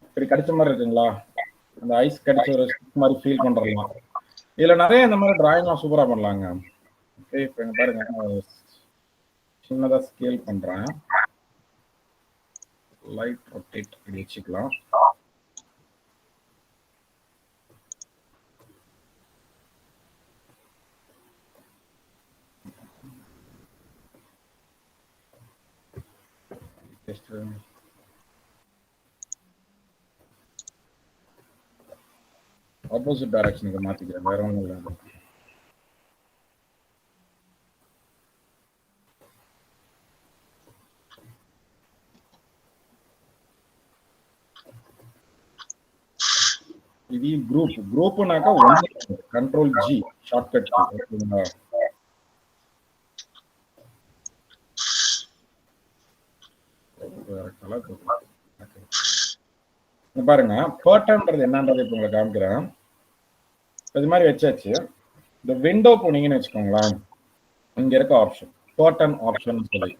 இப்படி கடிச்ச மாதிரி இருக்குங்களா, அந்த ஐஸ் கடிச்ச ஒரு மாதிரி ஃபீல் பண்றலாம். இதுல நிறைய இந்த மாதிரி டிராயிங்லாம் சூப்பரா பண்ணலாங்க. ஓகே, இப்போ பாருங்க, சின்னதா ஸ்கேல் பண்றேன், லைட் ரொட்டேட் இப்படி வச்சுக்கலாம். ஆப்போசிட் டைரக்ஷனுக்கு மாத்திக்கிறேன், வேற ஒன்றும் இல்லை. இது குரூப்னாக்கா ஒன்று கண்ட்ரோல் ஜி ஷார்ட்கட். ஓகேங்களா? பாருங்க, பர்டன்றது என்னன்றது இப்போ உங்களுக்கு காமிக்கிறேன். இது மாதிரி வச்சாச்சு. இந்த விண்டோ போனீங்கன்னு வச்சுக்கோங்களேன், இங்க இருக்க ஆப்ஷன் பர்டன் ஆப்ஷன் சொல்லி,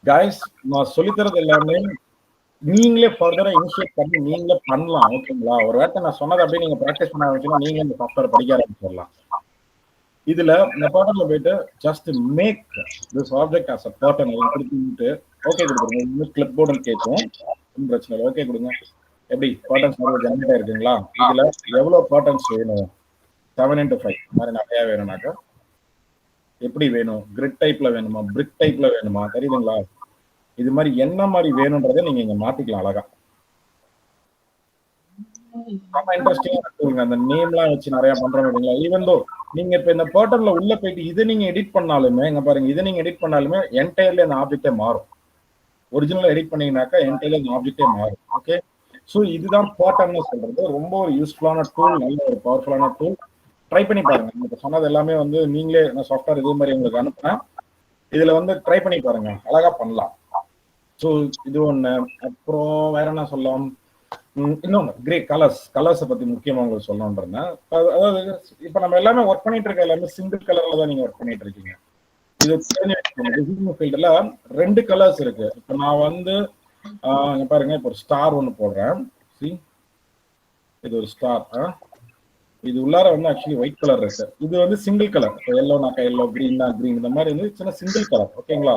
கைஸ் நான் சொல்லித்தரது எல்லாமே நீங்களே ஃபர்தரா இனிஷியேட் பண்ணி நீங்களே பண்ணலாம். ஓகேங்களா? ஒரு வேட்டை நான் சொன்னது அப்படியே நீங்க ப்ராக்டிஸ் பண்ண ஆரம்பிச்சீங்கன்னா நீங்க இந்த சாஃப்ட்வேர் படிக்க ஆரம்பிச்சிடலாம். இதுல இந்த பர்டன்ல போயிட்டு just make this object as a button கொடுத்துட்டு ஓகே கொடுத்துருங்க. இன்னும் கிளிப் போர்டுன்னு கேட்கும், பிரச்சனை இல்லை. ஓகே கொடுங்க. எப்படி பர்டன்ஸ் ஜெனரேட் ஆயிருக்குங்களா? இதுல எவ்வளவு பர்டன்ஸ் வேணும்? 7x5 மாதிரி நிறைய வேணும்னாக்கா எப்படி வேணும்? கிரிட் டைப்ல வேணுமா, பிரிக் டைப்ல வேணுமா, தெரியுதுங்களா? இது மாதிரி என்ன மாதிரி வேணும்ன்றதை நீங்க இங்க மாத்திக்கலாம் அழகா. ரொம்ப இன்ட்ரெஸ்டிங்கா இருக்குங்க. அந்த நேம்லாம் வச்சு நிறைய பண்றோம். ஈவன் தோ நீங்க இப்ப இந்த பர்டன்ல உள்ள போயிட்டு இதை நீங்க எடிட் பண்ணாலுமே, இங்க பாருங்க, இதை நீங்க எடிட் பண்ணாலுமே என்டையர்லி அந்த ஆப்ஜெக்டே மாறும். ஒரிஜினல் எடிட் பண்ணீங்கன்னாக்கா என்டையர்லி அந்த ஆப்ஜெக்டே மாறும். ஓகே, ஸோ இதுதான் பர்டன்னு சொல்றது. ரொம்ப ஒரு யூஸ்ஃபுல்லான டூல், நல்ல ஒரு பவர்ஃபுல்லான டூல். ட்ரை பண்ணி பாருங்க. இப்போ சொன்னது எல்லாமே வந்து நீங்களே நான் சாஃப்ட்வேர் இதே மாதிரி உங்களுக்கு அனுப்புறேன். இதுல வந்து ட்ரை பண்ணி பாருங்க, அழகா பண்ணலாம். ஸோ இது ஒண்ணு. அப்புறம் வேற என்ன சொல்லலாம், இன்னொன்று கிரே கலர்ஸை பத்தி முக்கியமா உங்களுக்கு சொல்லணுன்றேன். அதாவது இப்ப நம்ம எல்லாமே ஒர்க் பண்ணிட்டு இருக்க எல்லாமே சிங்கிள் கலர்ல தான் நீங்க ஒர்க் பண்ணிட்டு இருக்கீங்க. இது டிசைனிங் ஃபீல்டுல 2 கலர்ஸ் இருக்கு. இப்ப நான் வந்து பாருங்க, இப்போ ஒரு ஸ்டார் ஒன்று போடுறேன். இது ஒரு ஸ்டார். இது உள்ளார வந்து ஆக்சுவலி ஒயிட் கலர் இருக்கு. இது வந்து சிங்கிள் கலர். இப்போ எல்லோனாக்கா எல்லோ, கிரீன்னா கிரீன், இந்த மாதிரி வந்து சின்ன சிங்கிள் கலர். ஓகேங்களா?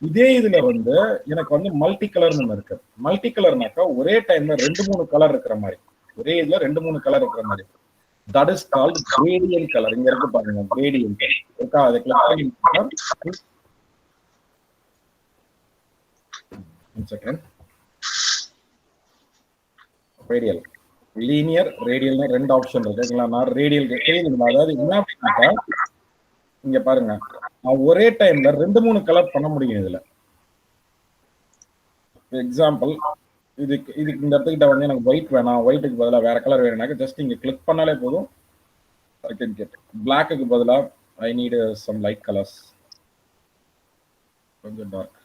இதே இதுல வந்து எனக்கு வந்து மல்டி கலர்னு ஒன்று இருக்கு. மல்டி கலர்னாக்கா ஒரே டைம்ல 2-3 கலர் இருக்கிற மாதிரி, ஒரே இதுல 2-3 கலர் இருக்கிற மாதிரி. That is called gradient colour. இங்க இருக்கு பாருங்க, கிரேடியன்ட் இருக்கா? அதை கிளிக் பண்ணி ரேடியல், லீனியர், ரேடியல்னு 2 ஆப்ஷன் இருக்குங்களா? நான் ரேடியல் தெரியுதுங்களா? அதாவது என்ன அப்படின்னாக்கா இங்க பாருங்க, நான் ஒரே டைம்ல 2-3 கலர் பண்ண முடியும் இதுல. எக்ஸாம்பிள், இதுக்கு இந்த இடத்துக்கிட்ட வந்து எனக்கு ஒயிட் வேணாம், ஒயிட்டுக்கு பதிலாக வேற கலர் வேணும்னாக்க ஜஸ்ட் இங்க கிளிக் பண்ணாலே போதும். I can get black-க்கு பதிலா I need some light colors. கொஞ்சம் டார்க்.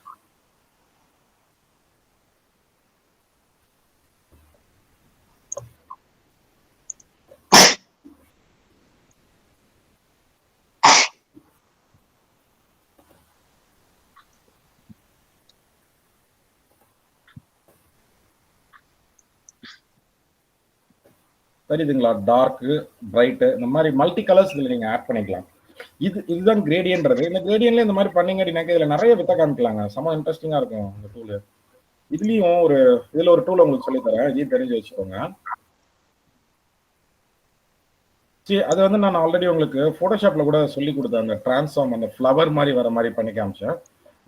தெரியுதுங்களா? டார்க்கு, பிரைட்டு, இந்த மாதிரி மல்டி கலர்ஸ் இதில் நீங்கள் ஆட் பண்ணிக்கலாம். இதுதான் கிரேடியன்றது. இந்த கிரேடியன்ல இந்த மாதிரி பண்ணீங்க அப்படின்னாக்க இதில் நிறைய வித்த காமிக்கலாங்க. செம்ம இன்ட்ரெஸ்டிங்காக இருக்கும் இந்த டூலு. இதுலேயும் இதில் ஒரு டூல் உங்களுக்கு சொல்லித்தரேன், இதையும் தெரிஞ்சு வச்சுக்கோங்க. சரி, அது வந்து நான் ஆல்ரெடி உங்களுக்கு ஃபோட்டோஷாப்பில் கூட சொல்லி கொடுத்தேன். அந்த டிரான்ஸ்ஃபார்ம், அந்த ஃப்ளவர் மாதிரி வர மாதிரி பண்ணி காமிச்சேன்.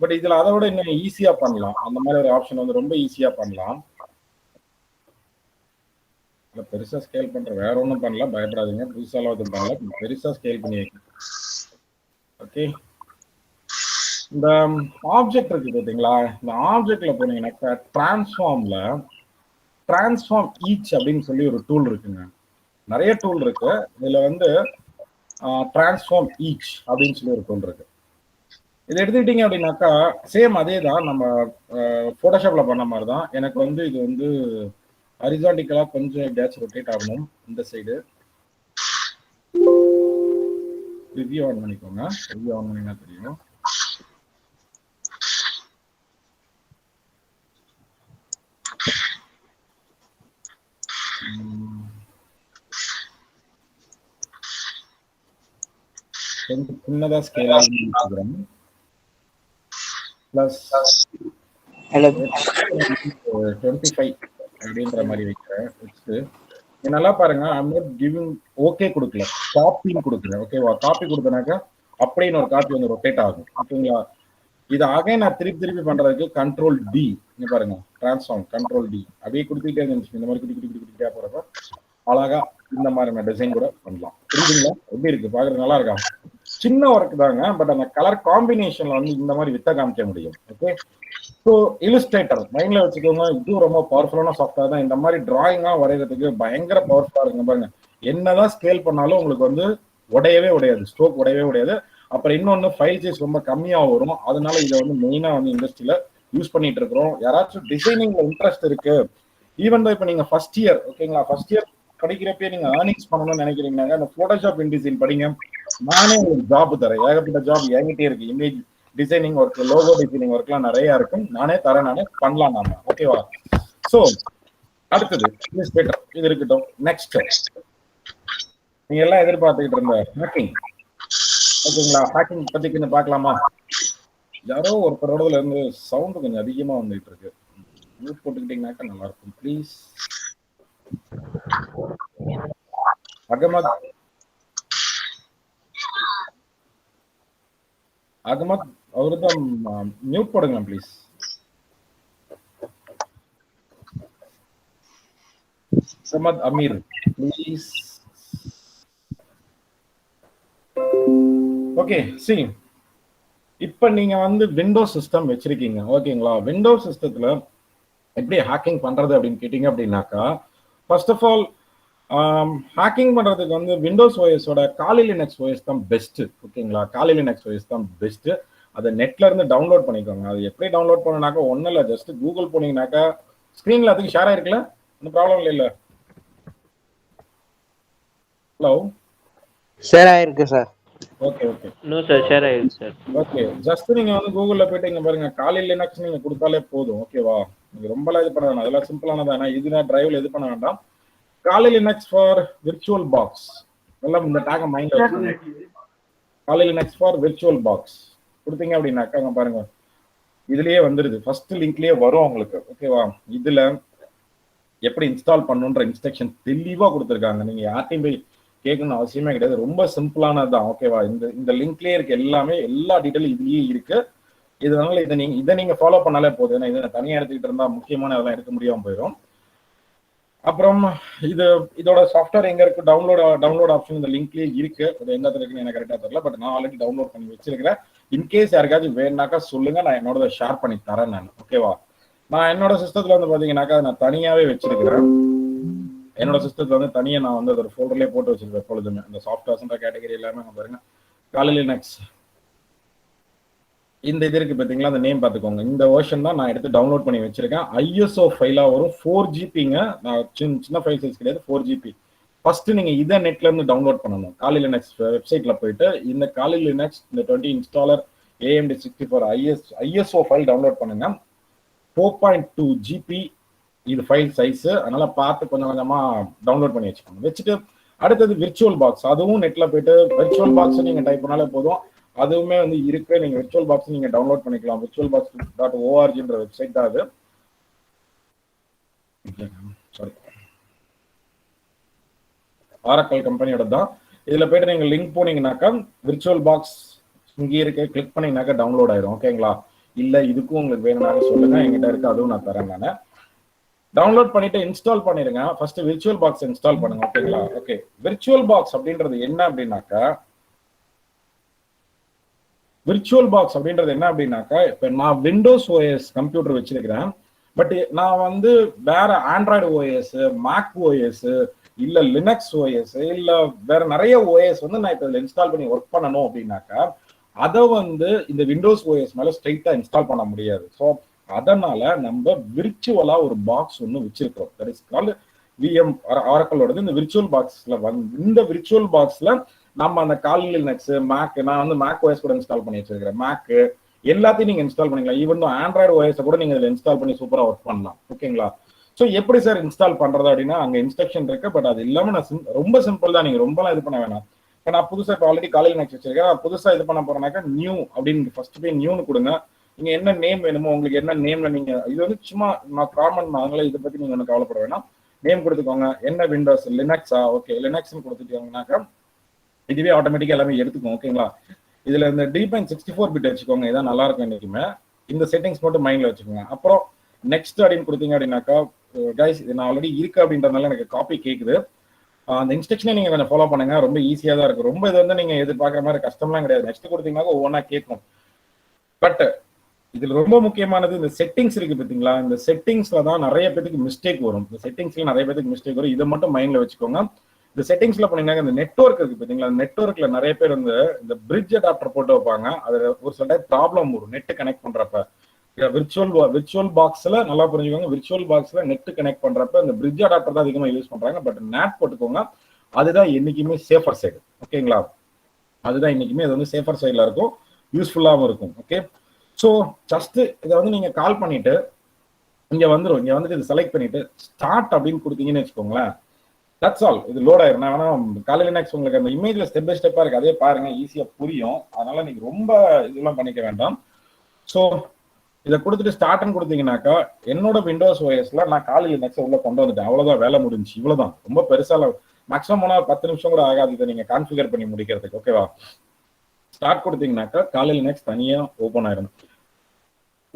பட் இதில் அதை விட இன்னும் ஈஸியாக பண்ணலாம். அந்த மாதிரி ஒரு ஆப்ஷன் வந்து ரொம்ப ஈஸியாக பண்ணலாம். இல்லை பெருசாக ஸ்கேல் பண்ணுற வேற ஒன்றும் பண்ணல, பயப்படாதீங்க. புதுசாலாம் எதுவும் பண்ணல, பெருசாக ஸ்கேல் பண்ணி வைக்கணும். ஓகே, இந்த ஆப்ஜெக்ட் இருக்கு பார்த்தீங்களா? இந்த ஆப்ஜெக்ட்ல போனீங்கன்னாக்கா டிரான்ஸ்ஃபார்ம் ஈச் அப்படின்னு சொல்லி ஒரு டூல் இருக்குங்க. நிறைய டூல் இருக்கு. இதுல வந்து டிரான்ஸ்ஃபார்ம் ஈச் அப்படின்னு சொல்லி ஒரு டூல் இருக்கு. இதை எடுத்துக்கிட்டீங்க அப்படின்னாக்கா சேம் அதே தான், நம்ம ஃபோட்டோஷாப்ல பண்ண மாதிரி தான். எனக்கு வந்து இது வந்து ஹரிசான்டிக்கலா கொஞ்சம் எப்படியாச்சும் ரொட்டேட் ஆகணும். இந்த சைடு ரிவ்யூ ஆன் பண்ணிக்கோங்க. ரிவ்யூ ஆன் பண்ணினா தெரியும். கொஞ்சம் சின்னதா ஸ்கேல் ஆகி பிளஸ் 25 அப்படின்ற மாதிரி வைக்கிறேன். வச்சுட்டு நல்லா பாருங்க, ஐம் நாட் கிவிங் ஓகே கொடுக்கல, காப்பின்னு கொடுக்குறேன். ஓகேவா? காப்பி கொடுத்தனாக்கா அப்படியே ஒரு காப்பி வந்து ரொட்டேட் ஆகும். ஓகேங்களா? இது ஆக நான் திருப்பி பண்றதுக்கு கண்ட்ரோல் டி, இங்க பாருங்க, டிரான்ஸ்ஃபார்ம் கண்ட்ரோல் டி அப்படியே கொடுத்துக்கிட்டே இருந்துச்சு. இந்த மாதிரி குட்டி போறப்ப அழகா இந்த மாதிரி டிசைன் கூட பண்ணலாம். புரியுதுங்களா? எப்படி இருக்கு பாக்குறது? நல்லா இருக்கா? சின்ன ஒர்க் தாங்க, பட் அந்த கலர் காம்பினேஷன்ல வந்து இந்த மாதிரி வித்த காமிக்க முடியும். ஓகே, ஸோ இல்லுஸ்ட்ரேட்டர் மைண்ட்ல வச்சுக்கோங்க. இது ரொம்ப பவர்ஃபுல்லான சாஃப்ட்வேர் தான். இந்த மாதிரி டிராயிங்கா வரைகிறதுக்கு பயங்கர பவர்ஃபுல்லா இருக்குங்க. பாருங்க, என்னதான் ஸ்கேல் பண்ணாலும் உங்களுக்கு வந்து உடையவே உடையாது, ஸ்ட்ரோக் உடையவே உடையாது. அப்புறம் இன்னொன்று, ஃபைல் சைஸ் ரொம்ப கம்மியாக வரும். அதனால இதை வந்து மெயினாக வந்து இண்டஸ்ட்ரியில யூஸ் பண்ணிட்டு இருக்கிறோம். யாராச்சும் டிசைனிங்ல இன்ட்ரெஸ்ட் இருக்கு, ஈவன் தான் இப்போ நீங்க ஃபர்ஸ்ட் இயர், ஓகேங்களா, ஃபர்ஸ்ட் இயர் படிக்கிறப்பே நீங்க ஏர்னிங்ஸ் பண்ணணும்னு நினைக்கிறீங்கன்னா அந்த போட்டோஷாப் இன்டிசைன் படிங்க. நானே ஒரு ஜாப் தரேன், ஏகப்பட்ட ஜாப் என்கிட்டே இருக்கு. Image designing work, logo designing ஒர்க்லாம் நிறைய இருக்கும். நானே தரேன், நானே பண்ணலாம் நாம. ஓகேவா? ஸோ அடுத்தது இது இருக்கட்டும். நெக்ஸ்ட் நீங்க எல்லாம் எதிர்பார்த்துக்கிட்டு இருந்த ஹேக்கிங். ஓகேங்களா? ஹேக்கிங் பத்தி கொஞ்சம் பார்க்கலாமா? யாரோ ஒருத்தரோடதுல இருந்து சவுண்ட் கொஞ்சம் அதிகமா வந்துட்டு இருக்கு. மியூட் போட்டுக்கிட்டீங்கன்னாக்கா நல்லா இருக்கும் ப்ளீஸ். அகமத் அவருதான் மியூட் போடுங்க please. Ahmad Amir please. Okay, see இப்ப நீங்க வந்து விண்டோஸ் சிஸ்டம் வச்சிருக்கீங்க. ஓகேங்களா? விண்டோஸ் சிஸ்டத்துல எப்படி ஹேக்கிங் பண்றது அப்படின்னு கேட்டீங்க அப்படின்னாக்கா, ஃபர்ஸ்ட் ஆஃப் ஆல் ஹேக்கிங் பண்றதுக்கு வந்து விண்டோஸ் ஓஎஸோட காலி லினக்ஸ் ஓஎஸ் தான் பெஸ்ட். ஓகேங்களா? காலி லினக்ஸ் ஓஎஸ் தான் பெஸ்ட். அதை நெட்ல இருந்து டவுன்லோட் பண்ணிக்கோங்க. அது எப்படி டவுன்லோட் பண்ணனாக்கா ஒன்றும் இல்லை, ஜஸ்ட் கூகுள் போனீங்கன்னாக்கா ஸ்க்ரீன்ல அதுக்கு ஷேர் ஆயிருக்குல்ல, ஒன்றும் ப்ராப்ளம் இல்ல. ஹலோ ஷேர் ஆயிருக்கு sir. Okay okay no sir, share ஆயிடுச்சு சார். ஓகே, ஜஸ்ட் நீங்க வந்து கூகுள்ல போயிட்டு இங்க பாருங்க காலி லினக்ஸ் நீங்க கொடுத்தாலே போதும். ஓகேவா, நீங்க ரொம்பலாம் இது பண்ண வேணாம், அதெல்லாம் சிம்பிளானதா. ஏன்னா இது நான் டிரைவ்ல இது பண்ண வேண்டாம். காலி லினக்ஸ் ஃபார் விர்ச்சுவல் பாக்ஸ், எல்லாம் இந்த டேக மைண்ட்ல வச்சுக்கோங்க. காலி லினக்ஸ் ஃபார் விர்ச்சுவல் பாக்ஸ் கொடுத்தீங்க அப்படின்னாக்கா அங்க பாருங்க இதுலயே வந்துருது, ஃபர்ஸ்ட் லிங்க்லயே வரும் உங்களுக்கு. ஓகேவா, இதுல எப்படி இன்ஸ்டால் பண்ணணுன்ற இன்ஸ்ட்ரக்ஷன் தெளிவா கொடுத்துருக்காங்க. நீங்க யார்ட்டையும் போய் கேட்கணும்னு அவசியமே கிடையாது, ரொம்ப சிம்பிளானதுதான். ஓகேவா, இந்த லிங்க்லயே இருக்கு எல்லாமே, எல்லா டீட்டெயிலும் இதுலயே இருக்கு. இதனால இதை நீங்க ஃபாலோ பண்ணாலே போதும். ஏன்னா இதை தனியா எடுத்துக்கிட்டு இருந்தா முக்கியமான அதெல்லாம் எடுக்க முடியாம போயிடும். அப்புறம் இதோட சாஃப்ட்வேர் எங்க இருக்கு, டவுன்லோட் ஆப்ஷன் இந்த லிங்க்லயே இருக்கு. அது எங்க இருக்குன்னு எனக்கு கரெக்டா தெரியல, பட் நான் ஆல்ரெடி டவுன்லோட் பண்ணி வச்சிருக்கிறேன். இன்கேஸ் யாருக்காச்சும் வேணுனாக்கா சொல்லுங்க, நான் என்னோட ஷேர் பண்ணி தரேன் நான். ஓகேவா, நான் என்னோட சிஸ்டத்துல வந்து பாத்தீங்கன்னாக்கா நான் தனியாவே வச்சிருக்கிறேன். என்னோட சிஸ்டத்துல வந்து தனியா நான் வந்து ஒரு ஃபோல்டர்லயே போட்டு வச்சிருக்கேன் எப்பொழுதுமே. அந்த சாஃப்ட்வேர்ஸ்ன்ற கேட்டகரி எல்லாமே பாருங்க காலி லினக்ஸ் இந்த இது இருக்கு பாத்தீங்களா, அந்த நேம் பாத்துக்கோங்க. இந்த வெர்ஷன் தான் நான் எடுத்து டவுன்லோட் பண்ணி வச்சிருக்கேன். ஐஎஸ்ஓ ஃபைலா வரும், 4GB. நான் சின்ன ஃபைல் சைஸ் கிடையாது, 4GB. ஃபர்ஸ்ட் நீங்க இதை நெட்ல இருந்து டவுன்லோட் பண்ணணும். காலி லினக்ஸ் வெப்சைட்ல போயிட்டு இந்த காலி லினக்ஸ் இந்த 20 installer AMD 64 ISO file download பண்ணுங்க. 4.2 GB இது ஃபைல் சைஸ். அதனால பார்த்து கொஞ்சம் கொஞ்சமா டவுன்லோட் பண்ணி வச்சுக்கோங்க. வச்சுட்டு அடுத்தது விர்ச்சுவல் பாக்ஸ், அதுவும் நெட்ல போயிட்டு விர்ச்சுவல் பாக்ஸ் நீங்க டைப் பண்ணாலே போதும், அதுவுமே வந்து இருக்கு. நீங்க விர்ச்சுவல் பாக்ஸ் நீங்க டவுன்லோட் பண்ணிக்கலாம். virtualbox.org வெப்சைட் தான் அது. சாரி, ஆரக்கல் கம்பெனியோட தான். இதுல போயிட்டு நீங்க லிங்க் போனீங்கன்னாக்கா விர்ச்சுவல் பாக்ஸ் இங்கே இருக்கு, கிளிக் பண்ணீங்கன்னாக்கா டவுன்லோட் ஆயிரும். ஓகேங்களா, இல்ல இதுக்கும் உங்களுக்கு வேணும்னாலும் சொல்லுங்க, என்கிட்ட இருக்கு, அதுவும் நான் தரேன். நான் டவுன்லோட் பண்ணிட்டு இன்ஸ்டால் பண்ணிருங்க. ஃபர்ஸ்ட் விர்ச்சுவல் பாக்ஸ் இன்ஸ்டால் பண்ணுங்க. ஓகேங்களா, ஓகே. விர்ச்சுவல் பாக்ஸ் அப்படின்றது என்ன அப்படின்னாக்கா இப்ப நான் விண்டோஸ் ஓஎஸ் கம்ப்யூட்டர் வச்சிருக்கிறேன். பட் நான் வந்து வேற ஆண்ட்ராய்டு ஓஎஸ், மேக் ஓஎஸ், இல்ல லினக்ஸ் ஓஎஸ், இல்ல வேற நிறைய ஓஎஸ் வந்து நான் இப்ப இதுல இன்ஸ்டால் பண்ணி ஒர்க் பண்ணணும் அப்படின்னாக்கா அதை வந்து இந்த விண்டோஸ் ஓஎஸ் மேல ஸ்ட்ரைட்டா இன்ஸ்டால் பண்ண முடியாது. ஸோ அதனால நம்ம விர்ச்சுவலா ஒரு பாக்ஸ் ஒன்று வச்சிருக்கிறோம். தட் இஸ் கால்ட் விஎம் ஆரக்கலோடது. இந்த விர்ச்சுவல் பாக்ஸ்ல இந்த விர்ச்சுவல் பாக்ஸ்ல நம்ம அந்த காலி லினக்ஸ், மேக், நான் வந்து மேக் ஓஎஸ் கூட இன்ஸ்டால் பண்ணி வச்சிருக்கிறேன். மேக் எல்லாத்தையும் நீங்க இன்ஸ்டால் பண்ணிக்கலாம். ஈவன் ஆண்ட்ராய்டு ஓஎஸ் கூட நீங்க இதில் இன்ஸ்டால் பண்ணி சூப்பரா ஒர்க் பண்ணலாம். ஓகேங்களா, ஸோ எப்படி சார் இன்ஸ்டால் பண்றது அப்படின்னா அங்க இன்ஸ்ட்ரக்ஷன் இருக்கு. பட் அது இல்லாம நான் ரொம்ப சிம்பிள் தான், நீங்க ரொம்பலாம் இது பண்ண வேணாம். இப்போ நான் புதுசா இப்போ ஆல்ரெடி காலி லினக்ஸ் வச்சிருக்கேன். நான் புதுசா இது பண்ண போறேன்னாக்கா நியூ அப்படின்னு ஃபர்ஸ்ட் போய் நியூன்னு கொடுங்க. நீங்க என்ன நேம் வேணுமோ, உங்களுக்கு என்ன நேம்ல நீங்க இது வந்து சும்மா நான் காமன், அதனால இதை பத்தி நீங்க ஒன்றும் கவலைப்பட வேணாம். நேம் கொடுத்துக்கோங்க. என்ன விண்டோஸ், லினக்ஸா, ஓகே லினக்ஸ்னு கொடுத்துட்டீங்கன்னாக்கா இதுவே ஆட்டோமேட்டிக்கா எல்லாமே எடுத்துக்கோங்க. ஓகேங்களா, இதுல இந்த D.64 பிட் வச்சுக்கோங்க, இதான் நல்லா இருக்கும். என்னைக்குமே இந்த செட்டிங்ஸ் மட்டும் மைண்ட்ல வச்சுக்கோங்க. அப்புறம் நெக்ஸ்ட் அப்படின்னு கொடுத்தீங்க அப்படின்னாக்கா கைஸ் இது நான் ஆல்ரெடி இருக்கு அப்படின்றதுனால எனக்கு காப்பி கேட்குது. அந்த இன்ஸ்ட்ரக்ஷனை நீங்க கொஞ்சம் ஃபாலோ பண்ணுங்க, ரொம்ப ஈஸியா தான் இருக்கும். ரொம்ப இது வந்து நீங்க எதிர்பார்க்குற மாதிரி கஷ்டம்லாம் கிடையாது. நெக்ஸ்ட் கொடுத்தீங்கன்னா ஒவ்வொன்றா கேட்கும். பட் இதுல ரொம்ப முக்கியமானது இந்த செட்டிங்ஸ் இருக்கு பாத்தீங்களா, இந்த செட்டிங்ஸ்ல தான் நிறைய பேருக்கு மிஸ்டேக் வரும். இந்த செட்டிங்ஸ்ல நிறைய பேருக்கு மிஸ்டேக் வரும், இதை மட்டும் மைண்ட்ல வச்சுக்கோங்க. இந்த செட்டிங்ஸ்ல போனீங்கன்னா இந்த நெட்வொர்க் இருக்கு பாத்தீங்களா, நெட்வொர்க்ல நிறைய பேர் வந்து இந்த பிரிட்ஜ் அடாப்டர் போட்டு வைப்பாங்க. அது ஒரு சில டைம் ப்ராப்ளம் வரும் நெட் கனெக்ட் பண்றப்ப. விர்ச்சுவல் பாக்ஸ்ல நல்லா புரிஞ்சுக்கோங்க, விர்ச்சுவல் பாக்ஸ்ல நெட் கனெக்ட் பண்றப்ப இந்த பிரிட்ஜ் அடாப்டர் தான் அதிகமா யூஸ் பண்றாங்க. பட் நேட் போட்டுக்கோங்க, அதுதான் என்னைக்குமே சேஃபர் சைடு. ஓகேங்களா, அதுதான் இன்னைக்குமே அது வந்து சேஃபர் சைட்ல இருக்கும், யூஸ்ஃபுல்லாகவும் இருக்கும். ஓகே, ஸோ ஜஸ்ட் இதை வந்து நீங்க கால் பண்ணிட்டு இங்க வந்துடும். இங்க வந்துட்டு இது செலக்ட் பண்ணிட்டு ஸ்டார்ட் அப்படின்னு கொடுத்தீங்கன்னு வச்சுக்கோங்களேன், தட்ஸ் ஆல். இது லோட் ஆயிரும். நான் வேணா காலி லினக்ஸ் உங்களுக்கு அந்த இமேஜ்ல ஸ்டெப் பை ஸ்டெப்பா இருக்கு, அதே பாருங்க, ஈஸியா புரியும். அதனால நீங்க ரொம்ப இதெல்லாம் பண்ணிக்க வேண்டாம். ஸோ இதை கொடுத்துட்டு ஸ்டார்ட்னு கொடுத்தீங்கன்னாக்கா என்னோட விண்டோஸ் ஓஎஸ்ல நான் காலி லினக்ஸ் உள்ள கொண்டு வந்துட்டேன். அவ்வளவுதான், வேலை முடிஞ்சு. இவ்வளவுதான், ரொம்ப பெருசா மேக்ஸிமம் போனா 10 நிமிஷம் கூட ஆகாது இதை நீங்க கான்ஃபிகர் பண்ணி முடிக்கிறதுக்கு. ஓகேவா, ஸ்டார்ட் கொடுத்தீங்கன்னாக்கா காலி லினக்ஸ் தனியா ஓப்பன் ஆயிரும்.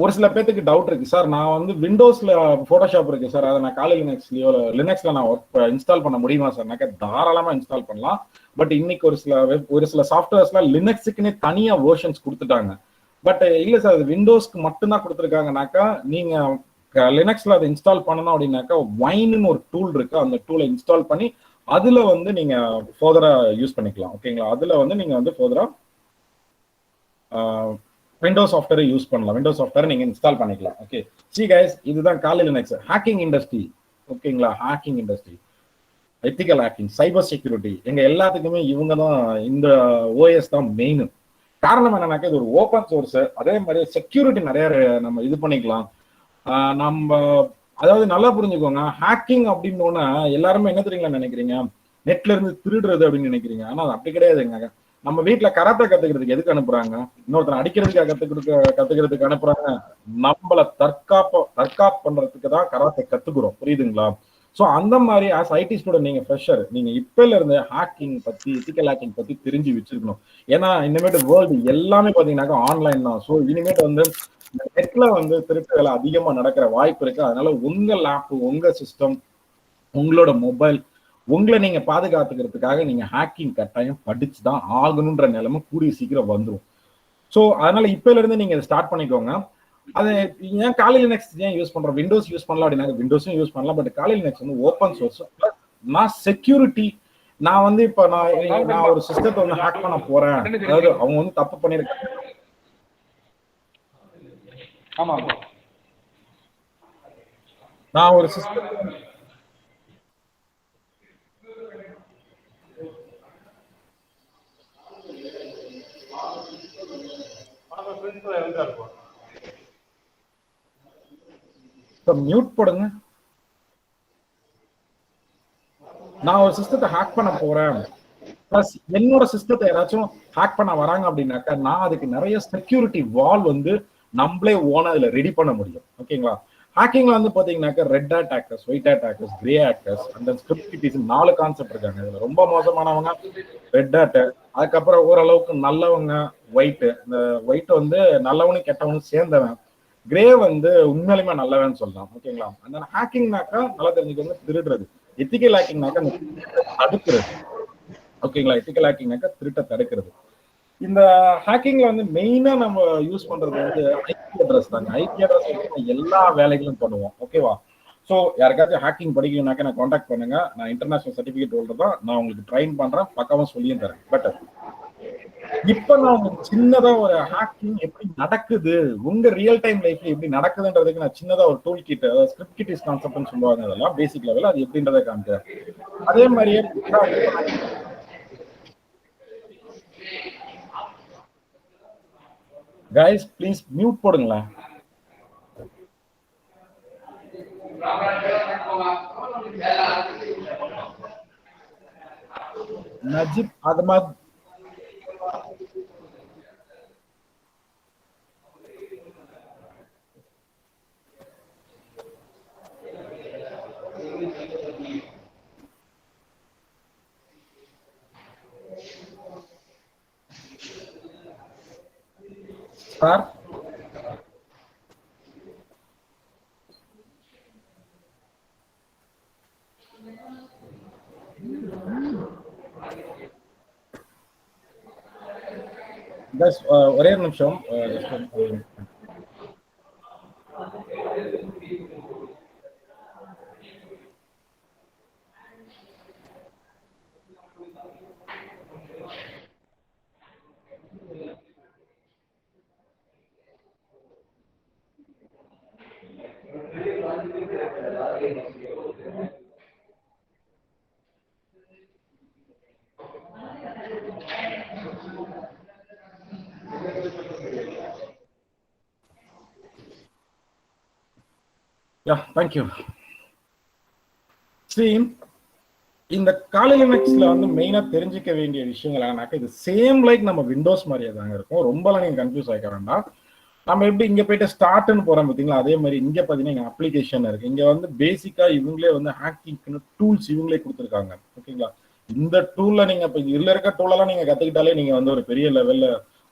ஒரு சில பேருக்கு டவுட் இருக்கு, சார் நான் வந்து விண்டோஸ்ல போட்டோஷாப் இருக்கு சார், அதை நான் காலி லினக்ஸ்லயோ லினக்ஸ்ல நான் இன்ஸ்டால் பண்ண முடியுமா சார்னாக்கா தாராளமா இன்ஸ்டால் பண்ணலாம். பட் இன்னைக்கு ஒரு சில சாஃப்ட்வேர்ஸ்ல லினக்ஸுக்குன்னே தனியா வெர்ஷன்ஸ் கொடுத்துட்டாங்க. பட் இல்ல சார் அது விண்டோஸ்க்கு மட்டும்தான் கொடுத்துருக்காங்கனாக்கா நீங்க லினக்ஸ்ல அதை இன்ஸ்டால் பண்ணணும் அப்படின்னாக்கா வைன்னு ஒரு டூல் இருக்கு, அந்த டூலை இன்ஸ்டால் பண்ணி அதுல வந்து நீங்க ஃபர்தரா யூஸ் பண்ணிக்கலாம். ஓகேங்களா, அதுல வந்து நீங்க வந்து ஃபர்தரா விண்டோஸ் சாஃப்ட்வேர் யூஸ் பண்ணலாம். விண்டோஸ் சாஃப்ட்வேர் நீங்க இன்ஸ்டால் பண்ணிக்கலாம். ஓகே, சி கைஸ், இதுதான் காலி லினக்ஸ் ஹேக்கிங் இண்டஸ்ட்ரி. ஓகேங்களா. Hacking industry, ethical hacking, cyber security, எங்க எல்லாத்துக்குமே இவங்க தான், இந்த ஓஎஸ் தான் மெயின். காரணம் என்னன்னாக்கா இது ஒரு ஓப்பன் சோர்ஸ், அதே மாதிரி செக்யூரிட்டி நிறைய நம்ம இது பண்ணிக்கலாம். நம்ம அதாவது நல்லா புரிஞ்சுக்கோங்க, ஹேக்கிங் அப்படின்னு எல்லாருமே என்ன தெரியுங்களா நினைக்கிறீங்க, நெட்ல இருந்து திருடுறது அப்படின்னு நினைக்கிறீங்க. ஆனா அது அப்படி கிடையாதுங்க. நம்ம வீட்டுல கராத்தே கத்துக்கிறதுக்கு எதுக்கு அனுப்புறாங்க? இன்னொருத்தர் அடிக்கிறதுக்காக கத்துக்கிறதுக்கு அனுப்புறாங்க. நம்மள தற்காப்பு பண்றதுக்கு தான் கராத்தே கத்துக்கிறோம், புரியுதுங்களா? ஸோ அந்த மாதிரி ஆஸ் ஐடி ஸ்டூடெண்ட் நீங்க ஃப்ரெஷர், நீங்க இப்பல இருந்து ஹேக்கிங் பத்தி, எத்திக்கல் ஹேக்கிங் பத்தி தெரிஞ்சு வச்சிருக்கணும். ஏன்னா இனிமேட்டு வேர்ல்டு எல்லாமே பாத்தீங்கன்னாக்கா ஆன்லைன் தான். ஸோ இனிமேட்டு நெட்ல திருட்டுகள் அதிகமா நடக்கிற வாய்ப்பு இருக்கு. அதனால உங்க லேப், உங்க சிஸ்டம், உங்களோட மொபைல், உங்களை நீங்க பாதுகாத்துக்கிறதுக்காக நீங்க ஹேக்கிங் கட்டாயம் படிச்சுதான் ஆகணுன்ற நிலைமை கூடிய சீக்கிரம் வந்துடும். ஸோ அதனால இப்பல இருந்து நீங்க ஸ்டார்ட் பண்ணிக்கோங்க. அது ஏன் காலி லினக்ஸ் ஏன் யூஸ் பண்றோம், விண்டோஸ் யூஸ் பண்ணலாம் அப்படின்னா விண்டோஸும் யூஸ் பண்ணலாம். பட் காலி லினக்ஸ் ஓப்பன் சோர்ஸ். நான் செக்யூரிட்டி, நான் இப்ப நான் ஒரு சிஸ்டத்தை ஹேக் பண்ண போறேன், அதாவது அவங்க தப்பு பண்ணிருக்காங்க. ஆமா, நான் ஒரு சிஸ்டம் மியூட் போடுங்க. நான் ஒரு சிஸ்டத்தை ஹேக் பண்ண போறேன், பிளஸ் என்னோட சிஸ்டத்தை யாராச்சும் ஹேக் பண்ண வராங்க அப்படின்னாக்கா நான் அதுக்கு நிறைய செக்யூரிட்டி வால் நம்மளே ஓனா அதுல ரெடி பண்ண முடியும். ஓகேங்களா. ஹேக்கிங்ல பாத்தீங்கன்னாக்கா red hat hackers, white hat hackers, grey hackers, அந்த ஸ்கிரிப்ட் கிட்டீஸ் 4 கான்செப்ட் இருக்காங்க. இதுல ரொம்ப மோசமானவங்க ரெட் ஹேட், அதுக்கப்புறம் ஓரளவுக்கு நல்லவங்க ஒயிட். இந்த ஒயிட் நல்லவனும் கெட்டவனும் சேர்ந்தவன், கிரே உண்மையிலுமே நல்லவன்னு சொல்லலாம். ஓகேங்களா. அந்த ஹேக்கிங்னாக்கா நல்லா தெரிஞ்சுக்கோங்க, திருடுறது. எத்திக்கல் ஹேக்கிங்னாக்கா தடுக்கிறது. ஓகேங்களா. எத்திக்கல் ஹேக்கிங்னாக்கா திருட்ட தடுக்கிறது. இந்த ஹேக்கிங்ல மெயினா நம்ம யூஸ் பண்றது ஐபி அட்ரஸ் தாங்க. ஐபி அட்ரஸ் எல்லா வேலைகளும் பண்ணுவோம். ஓகேவா. ஸோ யாருக்காச்சும் ஹேக்கிங் படிக்கணும்னாக்கா நான் காண்டாக்ட் பண்ணுங்க. நான் இன்டர்நேஷனல் சர்டிபிகேட் ஹோல்டர் தான். நான் உங்களுக்கு ட்ரைன் பண்றேன், பக்காவும் சொல்லியும் தரேன். பட் இப்ப நான் உங்களுக்கு சின்னதா ஒரு ஹேக்கிங் எப்படி நடக்குது, உங்க ரியல் டைம் லைஃப்ல எப்படி நடக்குதுன்றதுக்கு நான் சின்னதா ஒரு டூல் கிட், அதாவது ஸ்கிரிப்ட் கிட் கான்செப்ட்னு சொல்லுவாங்க, அதெல்லாம் பேசிக் லெவல், அது எப்படின்றத காமிக்கிறேன். அதே மாதிரியே guys please mute போடுங்களா. நஜிப் அகமது, சார் ஒரே நிமிஷம். தேங்க்யூ. இந்த காலி லினக்ஸ்ல மெயினா தெரிஞ்சுக்க வேண்டிய விஷயங்கள் என்னன்னாக்கா, இது சேம் லைக் நம்ம விண்டோஸ் மாதிரியே தாங்க இருக்கும். ரொம்பலாம் நீங்க கன்ஃபியூஸ் ஆகிக்க வேண்டாம். நம்ம எப்படி இங்க போயிட்டு ஸ்டார்ட்னு போறோம் பாத்தீங்களா, அதே மாதிரி இங்க பாத்தீங்கன்னா இங்க அப்ளிகேஷன் இருக்கு. இங்க பேசிக்கா இவங்களே ஹேக்கிங்க்கு டூல்ஸ் இவங்களே கொடுத்துருக்காங்க. ஓகேங்களா. இந்த டூல்ல நீங்க இப்ப இதுல இருக்க டூலெல்லாம் நீங்க கத்துக்கிட்டாலே நீங்க ஒரு பெரிய லெவல்ல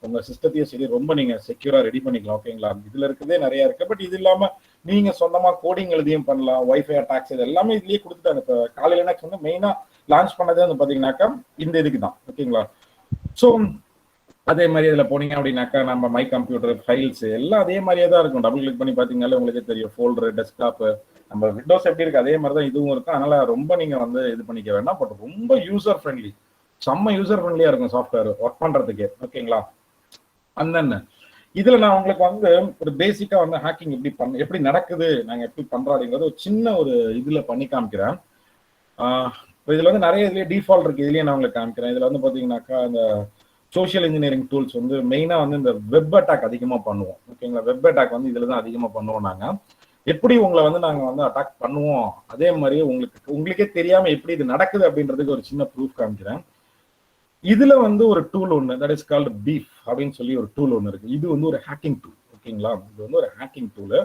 உங்க சிஸ்டத்தையும் சரி ரொம்ப நீங்க செக்யூரா ரெடி பண்ணிக்கலாம். ஓகேங்களா. இதுல இருக்கதே நிறைய இருக்கு. பட் இது இல்லாம நீங்க சொந்தமா கோடிங் எழுதியும் பண்ணலாம். வைஃபை அட்டாக்ஸ் இது எல்லாமே இதுலயே கொடுத்துட்டாங்க. இப்போ காலி லினக்ஸ் மெயினா லான்ச் பண்ணதே பாத்தீங்கன்னாக்கா இந்த இதுக்கு தான். ஓகேங்களா. ஸோ அதே மாதிரி இதுல போனீங்க அப்படின்னாக்கா நம்ம மை கம்ப்யூட்டர் ஃபைல்ஸ் எல்லாம் அதே மாதிரியே தான் இருக்கும். டபுள் கிளிக் பண்ணி பாத்தீங்கன்னாலே உங்களுக்கு தெரியும். ஃபோல்டர், டெஸ்க்டாப், நம்ம விண்டோஸ் எப்படி இருக்கு அதே மாதிரி தான் இதுவும் இருக்கும். அதனால ரொம்ப நீங்க இது பண்ணிக்க வேண்டாம். பட் ரொம்ப யூசர் ஃப்ரெண்ட்லி, செம்ம யூசர் ஃப்ரெண்ட்லியா இருக்கும் சாஃப்ட்வேர் ஒர்க் பண்றதுக்கு. ஓகேங்களா. அந்த இதுல நான் உங்களுக்கு வந்து ஒரு பேசிக்கா வந்து ஹேக்கிங் எப்படி நடக்குது, நாங்க எப்படி பண்றோம் அப்படிங்கிறது ஒரு சின்ன ஒரு இதுல பண்ணி காமிக்கிறேன். இதுல வந்து நிறைய இதுலயே டிஃபால்ட் இருக்கு, இதுலயே நான் உங்களுக்கு காமிக்கிறேன். இதுல வந்து பாத்தீங்கன்னாக்கா இந்த சோஷியல் இன்ஜினியரிங் டூல்ஸ் வந்து மெயினா வந்து இந்த வெப் அட்டாக் அதிகமா பண்ணுவோம். ஓகேங்களா, வெப் அட்டாக் வந்து இதுல தான் அதிகமா பண்ணுவோம். நாங்க எப்படி உங்களை வந்து நாங்க வந்து அட்டாக் பண்ணுவோம், அதே மாதிரி உங்களுக்கே தெரியாம எப்படி இது நடக்குது அப்படின்றதுக்கு ஒரு சின்ன ப்ரூஃப் காமிக்கிறேன். இதுல வந்து ஒரு டூல் ஒன்று, தட் இஸ் கால்டு பீஃப் அப்படின்னு சொல்லி ஒரு டூல் ஒன்று இருக்கு. இது வந்து ஒரு ஹேக்கிங் டூல். ஓகேங்களா, இது வந்து ஒரு ஹேக்கிங் டூல்.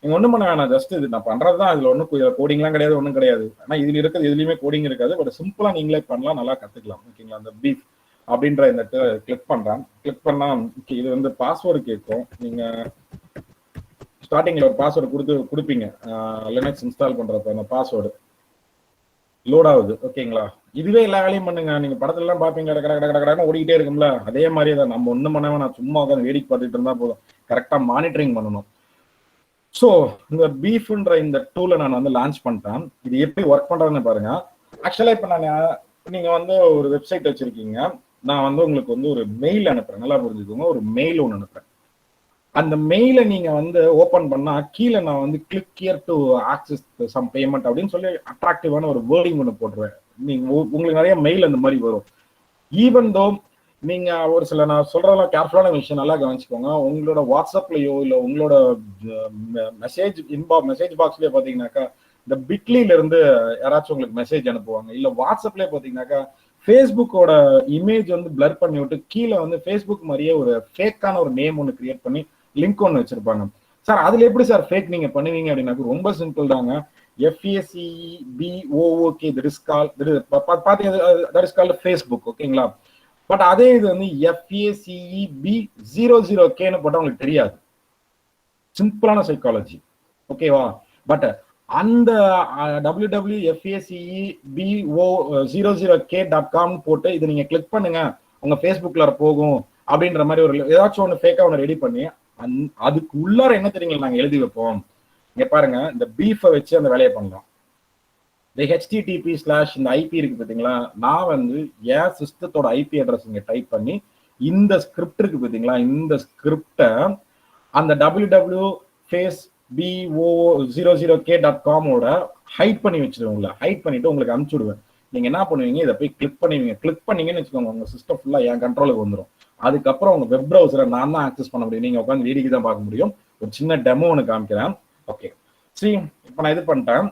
நீங்க ஒண்ணும் பண்ண வேணாம், ஜஸ்ட் இது நான் பண்றதுதான். இதுல ஒன்றும் கோடிங்லாம் கிடையாது, ஒன்றும் கிடையாது. ஆனா இதுல இருக்கிறது எதுலையுமே கோடிங் இருக்காது. பட் சிம்பிளா நீங்களே பண்ணலாம், நல்லா கத்துக்கலாம். ஓகேங்களா, அந்த பீஃப் அப்படின்ற இந்த கிளிக் பண்றேன். கிளிக் பண்ணா இது வந்து பாஸ்வேர்டு கேட்கும். நீங்க ஸ்டார்டிங்ல ஒரு பாஸ்வேர்டு கொடுப்பீங்க லினக்ஸ் இன்ஸ்டால் பண்றப்ப. அந்த பாஸ்வேர்டு லோட் ஆகுது. ஓகேங்களா, இதுவே எல்லா வேலையும் பண்ணுங்க. நீங்க படத்துல எல்லாம் பாப்பீங்க, கடை ஓடிக்கிட்டே இருக்கும்ல, அதே மாதிரி தான். நம்ம ஒண்ணும் பண்ண வேணாம், சும்மா உட்காந்து வேடிக்கை பார்த்துட்டு இருந்தா போதும். கரெக்டா மானிட்டரிங் பண்ணணும். ஸோ இந்த பீஃப்ன்ற இந்த டூலை நான் வந்து லான்ச் பண்ணிட்டேன். இது எப்படி ஒர்க் பண்றதுன்னு பாருங்க. ஆக்சுவலா இப்ப நீங்க வந்து ஒரு வெப்சைட் வச்சிருக்கீங்க, நான் வந்து உங்களுக்கு வந்து ஒரு மெயில் அனுப்புறேன். நல்லா புரிஞ்சுக்கோங்க, ஒரு மெயில் ஒன்று அனுப்புறேன். அந்த மெயிலை நீங்க வந்து ஓபன் பண்ணா கீழே நான் வந்து click here to access some payment அப்படின்னு சொல்லி அட்ராக்டிவான ஒரு வேர்டிங் ஒன்று போட்டுருவேன். நீங்க உங்களுக்கு நிறைய மெயில் அந்த மாதிரி வரும். ஈவன் தோ நீங்க ஒரு சில நான் சொல்றதெல்லாம் கேர்ஃபுல்லான விஷயம் நல்லா கவனிச்சுக்கோங்க. உங்களோட வாட்ஸ்அப்லயோ இல்ல உங்களோட மெசேஜ் பாக்ஸ்லயோ பாத்தீங்கன்னாக்கா இந்த பிட்லில இருந்து யாராச்சும் உங்களுக்கு மெசேஜ் அனுப்புவாங்க. இல்ல வாட்ஸ்அப்லயே பாத்தீங்கன்னாக்கா ஃபேஸ்புக்கோட இமேஜ் வந்து பிளர் பண்ணி விட்டு கீழே வந்து ஃபேஸ்புக் மாதிரியே ஒரு ஃபேக்கான ஒரு நேம் ஒன்று கிரியேட் பண்ணி லிங்க் ஒன்று வச்சிருப்பாங்க. சார் அதுல எப்படி சார் ஃபேக் நீங்க பண்ணுவீங்க அப்படின்னா ரொம்ப சிம்பிள் தாங்க. FACEBOOK that is called Facebook. ஓகேங்களா, பட் அதே இது வந்து FACEB00Kன்னு போட்டா உங்களுக்கு தெரியாது. சிம்பிளான சைக்காலஜி. ஓகேவா, பட் அந்த www.FACEBO00K.com போட்டு இதை நீங்க கிளிக் பண்ணுங்க, உங்க ஃபேஸ்புக்ல போகும் அப்படின்ற மாதிரி ஒரு ஏதாச்சும் ஒன்று ஃபேக்கா ஒன்று ரெடி பண்ணி அதுக்கு உள்ளார என்ன தெரியுங்களா நாங்க எழுதி வைப்போம். இங்க பாருங்க, இந்த பீஃபை வச்சு அந்த வேலையை பண்ணலாம். இந்த HTTP/ இந்த IP இருக்கு பார்த்தீங்களா, நான் வந்து என் சிஸ்டத்தோட IP அட்ரஸ் இங்க டைப் பண்ணி இந்த ஸ்கிரிப்ட் இருக்கு பார்த்தீங்களா, இந்த ஸ்கிரிப்டை அந்த www.FACEBO00K.com ஹைட் பண்ணி வச்சிருவேன். ஹைட் பண்ணிட்டு உங்களுக்கு அனுப்பிச்சுடுவேன். நீங்க என்ன பண்ணுவீங்க, இதை போய் கிளிக் பண்ணுவீங்க. கிளிக் பண்ணீங்கன்னு வச்சுக்கோங்க, உங்க சிஸ்டம் ஃபுல்லா என் கண்ட்ரோலுக்கு வந்துடும். அதுக்கப்புறம் உங்க வெப் ப்ரௌசரை நான் தான் ஆக்சஸ் பண்ண முடியும். நீங்க உட்காந்து வேடிக்கை தான் பார்க்க முடியும். ஒரு சின்ன டெமோ ஒன்று காமிக்கிறேன். ஓகே, சரி, இப்போ நான் இது பண்ணிட்டேன்.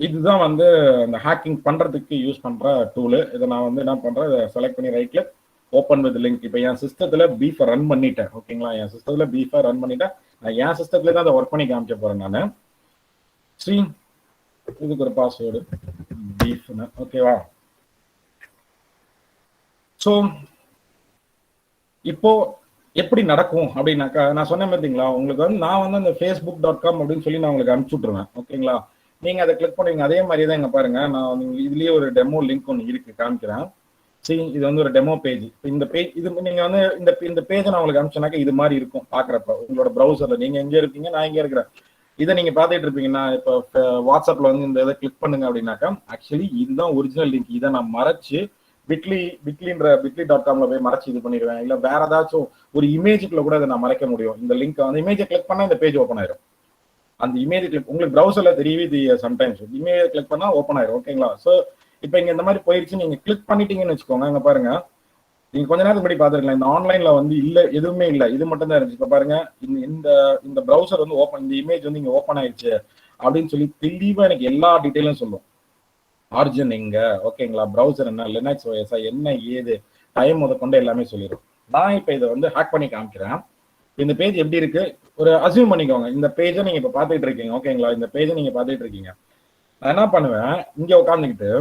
இதுதான் வந்து இந்த ஹேக்கிங் பண்றதுக்கு யூஸ் பண்ற டூலு. இதை நான் வந்து என்ன பண்றேன், இதை செலக்ட் பண்ணி right click open with link. இப்போ என் சிஸ்டத்துல பீஃபை ரன் பண்ணிட்டேன். ஓகேங்களா, என் சிஸ்டத்துல பீஃபை ரன் பண்ணிட்டேன். நான் என் சிஸ்டத்துல தான் அதை ஒர்க் பண்ணி காமிக்க போறேன் நான். சரி, இதுக்கு ஒரு பாஸ்வேர்டு பீஃப்னு. ஓகேவா, ஸோ இப்போ எப்படி நடக்கும் அப்படின்னாக்கா, நான் சொன்ன மாதிரிங்களா, உங்களுக்கு வந்து நான் வந்து அந்த Facebook.com அப்படின்னு சொல்லி நான் உங்களுக்கு அனுப்பிச்சு விட்டுருவேன். ஓகேங்களா, நீங்க அதை கிளிக் பண்ணுவீங்க. அதே மாதிரி தான் இங்க பாருங்க, நான் இதுலயே ஒரு டெமோ லிங்க் ஒன்று இருக்கு, காமிக்கிறேன். சரி, இது வந்து ஒரு டெமோ பேஜ். இந்த பேஜ் இது நீங்க வந்து இந்த பேஜை நான் உங்களுக்கு அனுப்பிச்சேனாக்கா இது மாதிரி இருக்கும் பாக்குறப்ப. உங்களோட ப்ரௌசர்ல நீங்க எங்க இருக்கீங்க, நான் எங்க இருக்கிறேன், இதை நீங்க பாத்துட்டு இருப்பீங்கன்னா, இப்போ வாட்ஸ்அப்ல வந்து இந்த இதை கிளிக் பண்ணுங்க அப்படின்னாக்கா ஆக்சுவலி இதுதான் ஒரிஜினல் லிங்க். இதை நான் மறைச்சு bitly.comல போய் மறைச்சு இது பண்ணிடுவேன். இல்ல வேற ஏதாச்சும் ஒரு இமேஜுக்குள்ள கூட இதை நான் மறைக்க முடியும். இந்த லிங்க் அந்த இமேஜை கிளிக் பண்ணா இந்த பேஜ் ஓப்பன் ஆயிரும். அந்த இமேஜ் கிளிக் உங்களுக்கு ப்ரௌசர்ல தெரியவே சம்டைம்ஸ் இமேஜ் கிளிக் பண்ணா ஓப்பன் ஆயிரும். ஓகேங்களா, ஸோ இப்போ இங்க இந்த மாதிரி போயிடுச்சு. நீங்க கிளிக் பண்ணிட்டீங்கன்னு வச்சுக்கோங்க, இங்க பாருங்க, நீங்க கொஞ்ச நேரத்துக்கு முன்னாடி பாத்துருக்கலாம், இந்த ஆன்லைன்ல வந்து இல்ல எதுவுமே இல்லை, இது மட்டும் தான் இருந்துச்சு. இப்போ பாருங்க, இந்த ப்ரௌசர் வந்து ஓப்பன், இந்த இமேஜ் வந்து இங்க ஓப்பன் ஆயிடுச்சு அப்படின்னு சொல்லி தெளிவா எனக்கு எல்லா டீட்டெயிலும் சொல்லும். ஆரிஜின் எங்க, ஓகேங்களா, ப்ரௌசர் என்ன, லினக்ஸ் OS என்ன ஏது டைம் முதற்கொண்டு எல்லாமே சொல்லிடும். நான் இப்போ இதை வந்து ஹேக் பண்ணி காமிக்கிறேன். இந்த பேஜ் எப்படி இருக்கு ஒரு அசியூம் பண்ணிக்கோங்க. இந்த பேஜை நீங்க இப்போ பார்த்துட்டு இருக்கீங்க. ஓகேங்களா, இந்த பேஜை நீங்க பார்த்துட்டு இருக்கீங்க. நான் என்ன பண்ணுவேன், இங்க உட்காந்துக்கிட்டு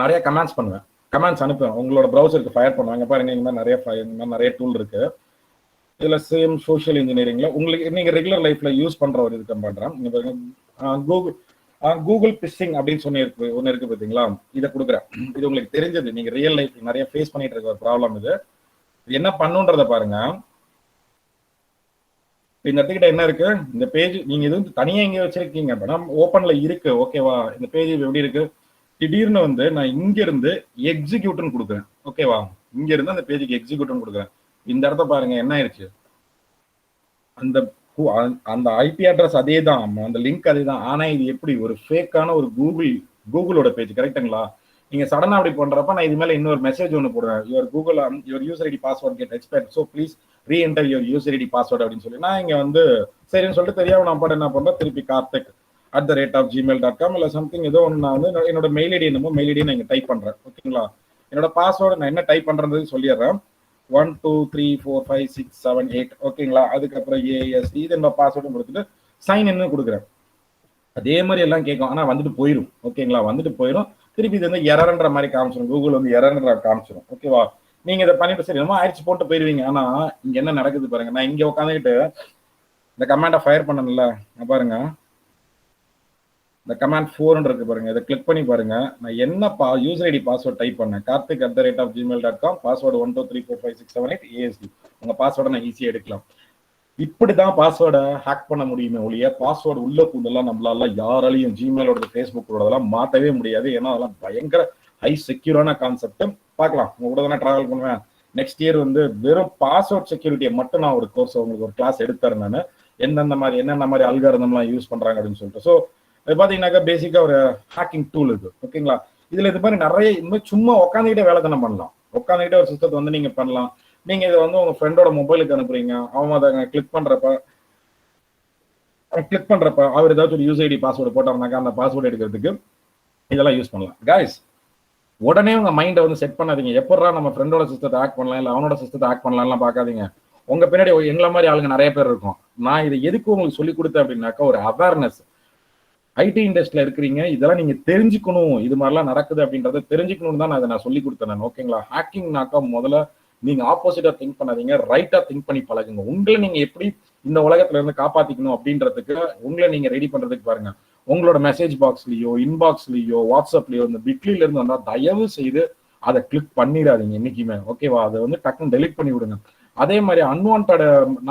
நிறைய கமெண்ட்ஸ் பண்ணுவேன், கமெண்ட்ஸ் அனுப்புவேன், உங்களோட ப்ரௌசருக்கு ஃபயர் பண்ணுவாங்க. பாருங்க, இந்த மாதிரி நிறைய டூல் இருக்கு. இதுல சேம் சோஷியல் இன்ஜினியரிங்ல உங்களுக்கு நீங்க ரெகுலர் லைஃப்ல யூஸ் பண்ற ஒரு இது பண்றேன். இங்க பாருங்க, கூகுள் பிஷிங் அப்படின்னு சொல்லி ஒன்று இருக்கு பார்த்தீங்களா, இதை கொடுக்குறேன். இது உங்களுக்கு தெரிஞ்சது, நீங்க ரியல் லைஃப்ல நிறைய ஃபேஸ் பண்ணிட்டு இருக்க ஒரு ப்ராப்ளம். இது என்ன பண்ணுன்றத பாருங்க. இந்த இடத்துக்கிட்ட என்ன இருக்கு, இந்த பேஜ் நீங்க இது தனியா எங்க வச்சிருக்கீங்க, ஓப்பன்ல இருக்கு. ஓகேவா, இந்த பேஜ் எப்படி இருக்கு, திடீர்னு வந்து நான் இங்க இருந்து எக்ஸிக்யூட்னு கொடுக்குறேன். ஓகேவா, இங்க இருந்து அந்த பேஜுக்கு எக்ஸிக்யூட்னு கொடுக்குறேன். இந்த இடத்த பாருங்க என்ன ஆயிடுச்சு, அந்த அந்த ஐபி அட்ரஸ் அதே தான், அந்த லிங்க் அதே தான். ஆனா இது எப்படி ஒரு ஃபேக்கான ஒரு கூகுளோட பேஜ், கரெக்டுங்களா? நீங்க சடனா அப்படி பண்றப்ப நான் இது மேல இன்னொரு மெசேஜ் ஒன்று போடுறேன், your user ID password get expired, so please reenter your user ID password அப்படின்னு சொல்லி நான் இங்க வந்து சரின்னு சொல்லிட்டு தெரியாம நான் பாட்டு என்ன பண்றேன், திருப்பி karthik@gmail.com இல்ல சம்திங் ஏதோ ஒன்று நான் வந்து என்னோட மெயில் ஐடி என்னமோ மெயில் ஐடி நான் இங்க டைப் பண்றேன். ஓகேங்களா, என்னோட பாஸ்வேர்டு நான் என்ன டைப் பண்றது சொல்லிடுறேன். 1 2 3 4 5 6 7 8. ஓகேங்களா, அதுக்கப்புறம் ஏஎஸ்டி இது என்னோட பாஸ்வேர்டும் கொடுத்துட்டு சைன் இன்னு கொடுக்குறேன். அதே மாதிரி எல்லாம் கேட்கும், ஆனா வந்துட்டு போயிடும். ஓகேங்களா, வந்துட்டு போயிடும். திருப்பி இது வந்து எரர்ன்ற மாதிரி காமிச்சிடும், கூகுள் வந்து எரர்ன்ற காமிச்சிடும். ஓகேவா, நீங்க இதை பண்ணிட்டு சரி என்னமோ ஆயிடுச்சு போட்டு போயிருவீங்க. ஆனா இங்க என்ன நடக்குது பாருங்க, நான் இங்க உட்காந்துக்கிட்டு இந்த கமாண்டை ஃபயர் பண்ணணும்ல, பாருங்க இந்த கமாண்ட் 4 இருக்கு பாருங்க, இதை கிளிக் பண்ணி பாருங்க. நான் என்ன யூசர் ஐடி பாஸ்வேர்ட் டைப் பண்ணேன், karthik@gmail.com, பாஸ்வேர்டு 1 2 3 4 5 6 7 8 ASD. உங்க பாஸ்வேர்டை நான் ஈஸியா எடுக்கலாம். இப்படிதான் பாஸ்வேர்டை ஹேக் பண்ண முடியுமே ஒழிய பாஸ்வேர்டு உள்ள கூடலாம் நம்மளால யாராலையும் ஜிமெயிலோட ஃபேஸ்புக்கோடதெல்லாம் மாற்றவே முடியாது. ஏன்னா அதெல்லாம் பயங்கர ஹை செக்யூரான கான்செப்ட். பார்க்கலாம், உங்க கூட தானே டிராவல் பண்ணுவேன். நெக்ஸ்ட் இயர் வந்து வெறும் பாஸ்வேர்ட் செக்யூரிட்டியை மட்டும் நான் ஒரு கோர்ஸ் உங்களுக்கு ஒரு கிளாஸ் எடுத்துறேன் நான், என்னென்ன மாதிரி அல்காரிதம்லாம் யூஸ் பண்றாங்க அப்படின்னு சொல்லிட்டு. ஸோ இது பாத்தீங்கன்னாக்கா பேசிக்கா ஒரு ஹேக்கிங் டூல் இது. ஓகேங்களா, இதுல இது மாதிரி நிறைய இந்த சும்மா உட்காந்துக்கிட்டே வேலை தானே பண்ணலாம். உட்காந்துக்கிட்டே ஒரு சிஸ்டத்தை வந்து நீங்க பண்ணலாம். நீங்க இதை வந்து உங்க ஃப்ரெண்டோட மொபைலுக்கு அனுப்புறீங்க, அவன் அதை கிளிக் பண்றப்ப அவர் ஏதாச்சும் ஒரு யூஸ் ஐடி பாஸ்வேர்டு போட்டாருனாக்கா அந்த பாஸ்வேர்டு எடுக்கிறதுக்கு இதெல்லாம் யூஸ் பண்ணலாம். கைஸ், உடனே உங்க மைண்டை வந்து செட் பண்ணாதீங்க, எப்படா நம்ம ஃப்ரெண்டோட சிஸ்டத்தை ஹேக் பண்ணலாம் இல்லை அவனோட சிஸ்டத்தை ஹேக் பண்ணலாம்லாம் பார்க்காதீங்க. உங்க பின்னாடி எங்களை மாதிரி ஆளுங்க நிறைய பேர் இருக்கும். நான் இதை எதுக்கு உங்களுக்கு சொல்லி கொடுத்தேன் அப்படின்னாக்கா ஒரு அவேர்னஸ். ஐடி இண்டஸ்ட்ரியில இருக்கிறீங்க, இதெல்லாம் நீங்க தெரிஞ்சுக்கணும், இது மாதிரிலாம் நடக்குது அப்படின்றத தெரிஞ்சுக்கணும்னு தான் நான் சொல்லி கொடுத்தேன். ஓகேங்களா, ஹேக்கிங்னாக்கா முதல்ல நீங்க ஆப்போசிட்டா திங்க் பண்ணாதீங்க, ரைட்டா திங்க் பண்ணி பழகுங்க. உங்களை நீங்க எப்படி இந்த உலகத்துல இருந்து காப்பாத்திக்கணும் அப்படின்றதுக்கு உங்களை நீங்க ரெடி பண்றதுக்கு பாருங்க. உங்களோட மெசேஜ் பாக்ஸ்லயோ இன்பாக்ஸ்லயோ வாட்ஸ்அப்லயோ இந்த பிட்லில இருந்து வந்தா தயவு செய்து அதை கிளிக் பண்ணிடாதீங்க என்னைக்குமே. ஓகேவா, அதை வந்து டக்குன்னு டெலிட் பண்ணி விடுங்க. அதே மாதிரி அன்வான்ட்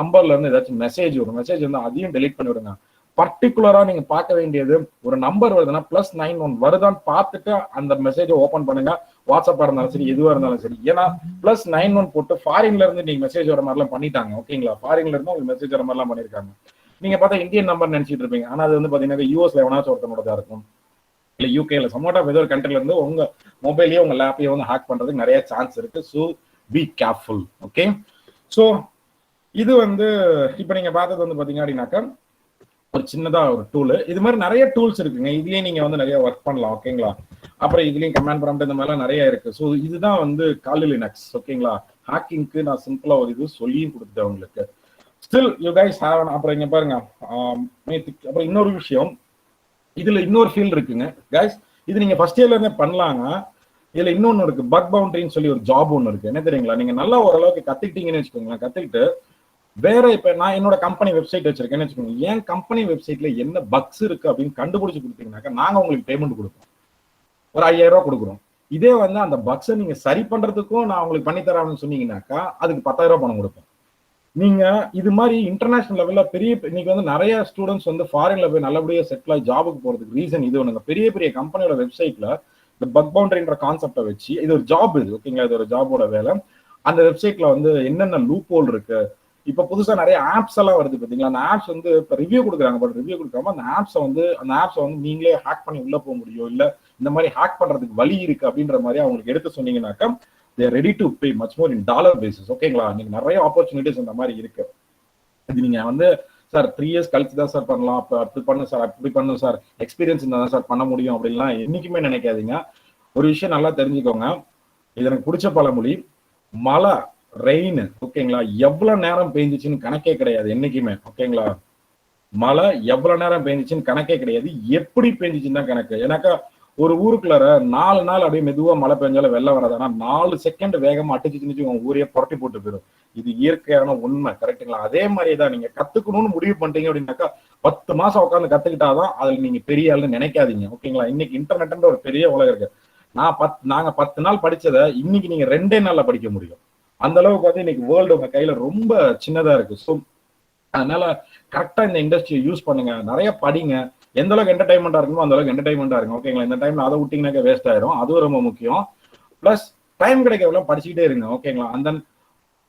நம்பர்ல இருந்து ஏதாச்சும் மெசேஜ் வந்து அதையும் டெலிட் பண்ணி விடுங்க. பர்டிகுலரா நீங்க பார்க்க வேண்டியது ஒரு நம்பர் வருதுன்னா +91 வருதான்னு பார்த்துட்டு அந்த மெசேஜை ஓபன் பண்ணுங்க. வாட்ஸ்அப்பா இருந்தாலும் சரி எதுவா இருந்தாலும் சரி. ஏன்னா +91 போட்டு ஃபாரின்ல இருந்து நீங்க மெசேஜ் வர மாதிரிலாம் பண்ணிட்டாங்க. ஓகேங்களா, ஃபாரின்ல இருந்து உங்களுக்கு மெசேஜ் வர மாதிரிலாம் பண்ணிருக்காங்க. நீங்க பார்த்தா இந்தியன் நம்பர் நினைச்சிட்டு இருப்பீங்க, ஆனா அது வந்து பாத்தீங்கன்னா யூஎஸ்ல எவனாச்சும் ஒருத்தனோட இருக்கும், இல்ல யூகேல சமோட்டா ஏதோ ஒரு கண்ட்ரில இருந்து உங்க மொபைலையோ உங்க லேப்பையோ வந்து ஹேக் பண்றதுக்கு நிறைய சான்ஸ் இருக்கு. So be careful. Okay, so இது வந்து இப்ப நீங்க பார்த்தது வந்து பாத்தீங்க அப்படின்னாக்கா ஒரு சின்னதா ஒரு டூல். இது மாதிரி நிறைய டூல்ஸ் இருக்குங்க, இதுலயே நீங்க வந்து நிறைய ஒர்க் பண்ணலாம். ஓகேங்களா, அப்புறம் இதுலயும் கமாண்ட் ப்ராம்ப்ட் இந்த மாதிரிலாம் நிறைய இருக்கு. ஸோ இதுதான் வந்து காலி லினக்ஸ். ஓகேங்களா, ஹேக்கிங்க்கு நான் சிம்பிளா ஒரு இது சொல்லியும் கொடுத்துட்டேன் உங்களுக்கு. Still you guys have. அப்புறம் இங்க பாருங்க, அப்புறம் இன்னொரு விஷயம், இதுல இன்னொரு ஃபீல்ட் இருக்குங்க கைஸ். இது நீங்க ஃபர்ஸ்ட் இயர்ல இருந்தே பண்ணலாங்க. இதுல இன்னொன்னு இருக்கு, பக் பவுண்டரின்னு சொல்லி ஒரு ஜாப் ஒன்று இருக்கு. என்ன தெரியுங்களா, நீங்க நல்லா ஓரளவுக்கு கத்துக்கிட்டீங்கன்னு வச்சுக்கோங்களேன். கத்துக்கிட்டு வேற இப்ப நான் என்னோட கம்பெனி வெப்சைட் வச்சிருக்கேன்னு வச்சுக்கோங்க, என் கம்பெனி வெப்சைட்ல என்ன பக்ஸ் இருக்கு அப்படின்னு கண்டுபிடிச்சு கொடுத்தீங்கன்னாக்கா நாங்க உங்களுக்கு பேமெண்ட் கொடுப்போம், ஒரு 5000 ரூபாய் கொடுக்குறோம். இதே வந்து அந்த பக்ஸை நீங்க சரி பண்றதுக்கும் நான் உங்களுக்கு பண்ணி தரேன்னு சொன்னீங்கன்னாக்கா அதுக்கு 10,000 ரூபாய் பணம் கொடுப்போம். நீங்க இது மாதிரி இன்டர்நேஷனல் லெவல்ல பெரிய இன்னைக்கு வந்து நிறைய ஸ்டூடெண்ட்ஸ் வந்து ஃபாரின்ல போய் நல்லபடியா செட்டில் ஆகி ஜாபுக்கு போறதுக்கு ரீசன் இது ஒண்ணுங்க. பெரிய பெரிய கம்பெனியோட வெப்சைட்ல இந்த பக் பவுண்டரின்ற கான்செப்டை வச்சு இது ஒரு ஜாப், இது ஓகேங்களா, இது ஒரு ஜாபோட வேலை. அந்த வெப்சைட்ல வந்து என்னென்ன லூப் ஹோல் இருக்கு, இப்ப புதுசா நிறைய ஆப்ஸ் எல்லாம் வருது பாத்தீங்களா, அந்த ஆப்ஸ் வந்து இப்ப ரிவ்யூ கொடுக்குறாங்க. பட் ரிவ்யூ கொடுக்காம அந்த ஆப்ஸை வந்து நீங்களே ஹேக் பண்ணி உள்ள போக முடியும், இல்ல இந்த மாதிரி ஹேக் பண்றதுக்கு வழி இருக்கு அப்படின்ற மாதிரி அவங்களுக்கு எடுத்து சொன்னீங்கன்னாக்கா they are ready to pay much more in dollar basis. ஓகேங்களா, நீங்க நிறைய ஆப்பர்ச்சுனிட்டிஸ் இந்த மாதிரி இருக்கு. இது நீங்க வந்து சார் 3 இயர்ஸ் கழிச்சு தான் சார் பண்ணலாம், அப்படி பண்ணும் சார், அப்படி பண்ணும் சார், எக்ஸ்பீரியன்ஸ் இருந்தா தான் சார் பண்ண முடியும் அப்படின்லாம் என்னைக்குமே நினைக்காதீங்க. ஒரு விஷயம் நல்லா தெரிஞ்சுக்கோங்க, இது எனக்கு பிடிச்ச பழமொழி, மழை ரெயின் ஓகேங்களா எவ்வளவு நேரம் பெஞ்சிச்சுன்னு கணக்கே கிடையாது என்னைக்குமே. ஓகேங்களா, மழை எவ்வளவு நேரம் பெஞ்சிச்சுன்னு கணக்கே கிடையாது, எப்படி பெஞ்சிச்சுன்னு தான் கணக்கு. ஏன்னாக்கா ஒரு ஊருக்குள்ளார 4 நாள் அப்படியே மெதுவா மழை பெஞ்சாலும் வெள்ளம் வராது. ஆனா 4 செகண்ட் வேகமா அடிச்சுச்சு உங்க ஊரையே புரட்டி போட்டு போயிடும். இது இயற்கையான உண்மை, கரெக்டுங்களா? அதே மாதிரிதான் நீங்க கத்துக்கணும்னு முடிவு பண்ணிட்டீங்க அப்படின்னாக்கா 10 மாசம் உட்காந்து கத்துக்கிட்டாதான் அதுல நீங்க பெரிய ஆளுன்னு நினைக்காதீங்க. ஓகேங்களா, இன்னைக்கு இன்டர்நெட்ன்ற ஒரு பெரிய உலகம் இருக்கு. நாங்க 10 நாள் படிச்சதை இன்னைக்கு நீங்க 2 நாள்ல படிக்க முடியும். அந்த அளவுக்கு வந்து இன்னைக்கு வேர்ல்டு உங்க கையில ரொம்ப சின்னதா இருக்கு. ஸோ அதனால கரெக்டா இந்த இண்டஸ்ட்ரியை யூஸ் பண்ணுங்க, நிறைய படிங்க. எந்த அளவுக்கு என்டர்டைன்மெண்டா இருக்குமோ அந்த அளவுக்கு என்டர்டைன்மெண்டா இருக்கும். ஓகேங்களா? இந்த டைம்ல அதை விட்டீங்கன்னாக்க வேஸ்ட் ஆயிரும். அதுவும் ரொம்ப முக்கியம். பிளஸ் டைம் கிடைக்கிறவெல்லாம் படிச்சுக்கிட்டே இருங்க. ஓகேங்களா? அந்த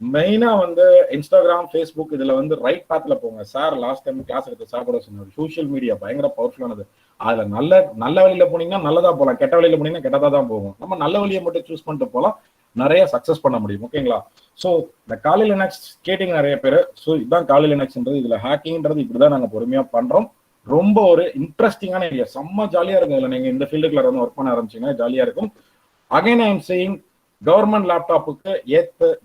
மெயினா வந்து இன்ஸ்டாகிராம், ஃபேஸ்புக் இதுல வந்து ரைட் பாத்ல போங்க. சார் லாஸ்ட் டைம் கிளாஸ் எடுத்த சார் கூட சொன்னார், சோஷியல் மீடியா பயங்கர பவர்ஃபுல்லானது. அதுல நல்ல வழியில போனீங்கன்னா நல்லதா போகலாம், கெட்ட வழியில போனீங்கன்னா கெட்டதா தான் போகும். நம்ம நல்ல வழியை மட்டும் சூஸ் பண்ணிட்டு போகலாம், நிறைய சக்சஸ் பண்ண முடியும். ஓகேங்களா? ஸோ இந்த காலை லினக்ஸ் கேட்டிங் நிறைய பேர். ஸோ இதுதான் காலை லினக்ஸ்ன்றது. இதுல ஹேக்கிங்ன்றது இப்படிதான் நாங்க பொறுமையா பண்றோம். ரொம்ப ஒரு இன்ட்ரெஸ்டிங்கான ஏரியா, செம்ம ஜாலியா இருக்கும். இதுல நீங்க இந்த ஃபீல்டுக்குள்ள வந்து ஒர்க் பண்ண ஆரம்பிச்சீங்கன்னா ஜாலியா இருக்கும். Again I am saying, government லேப்டாப்புக்கு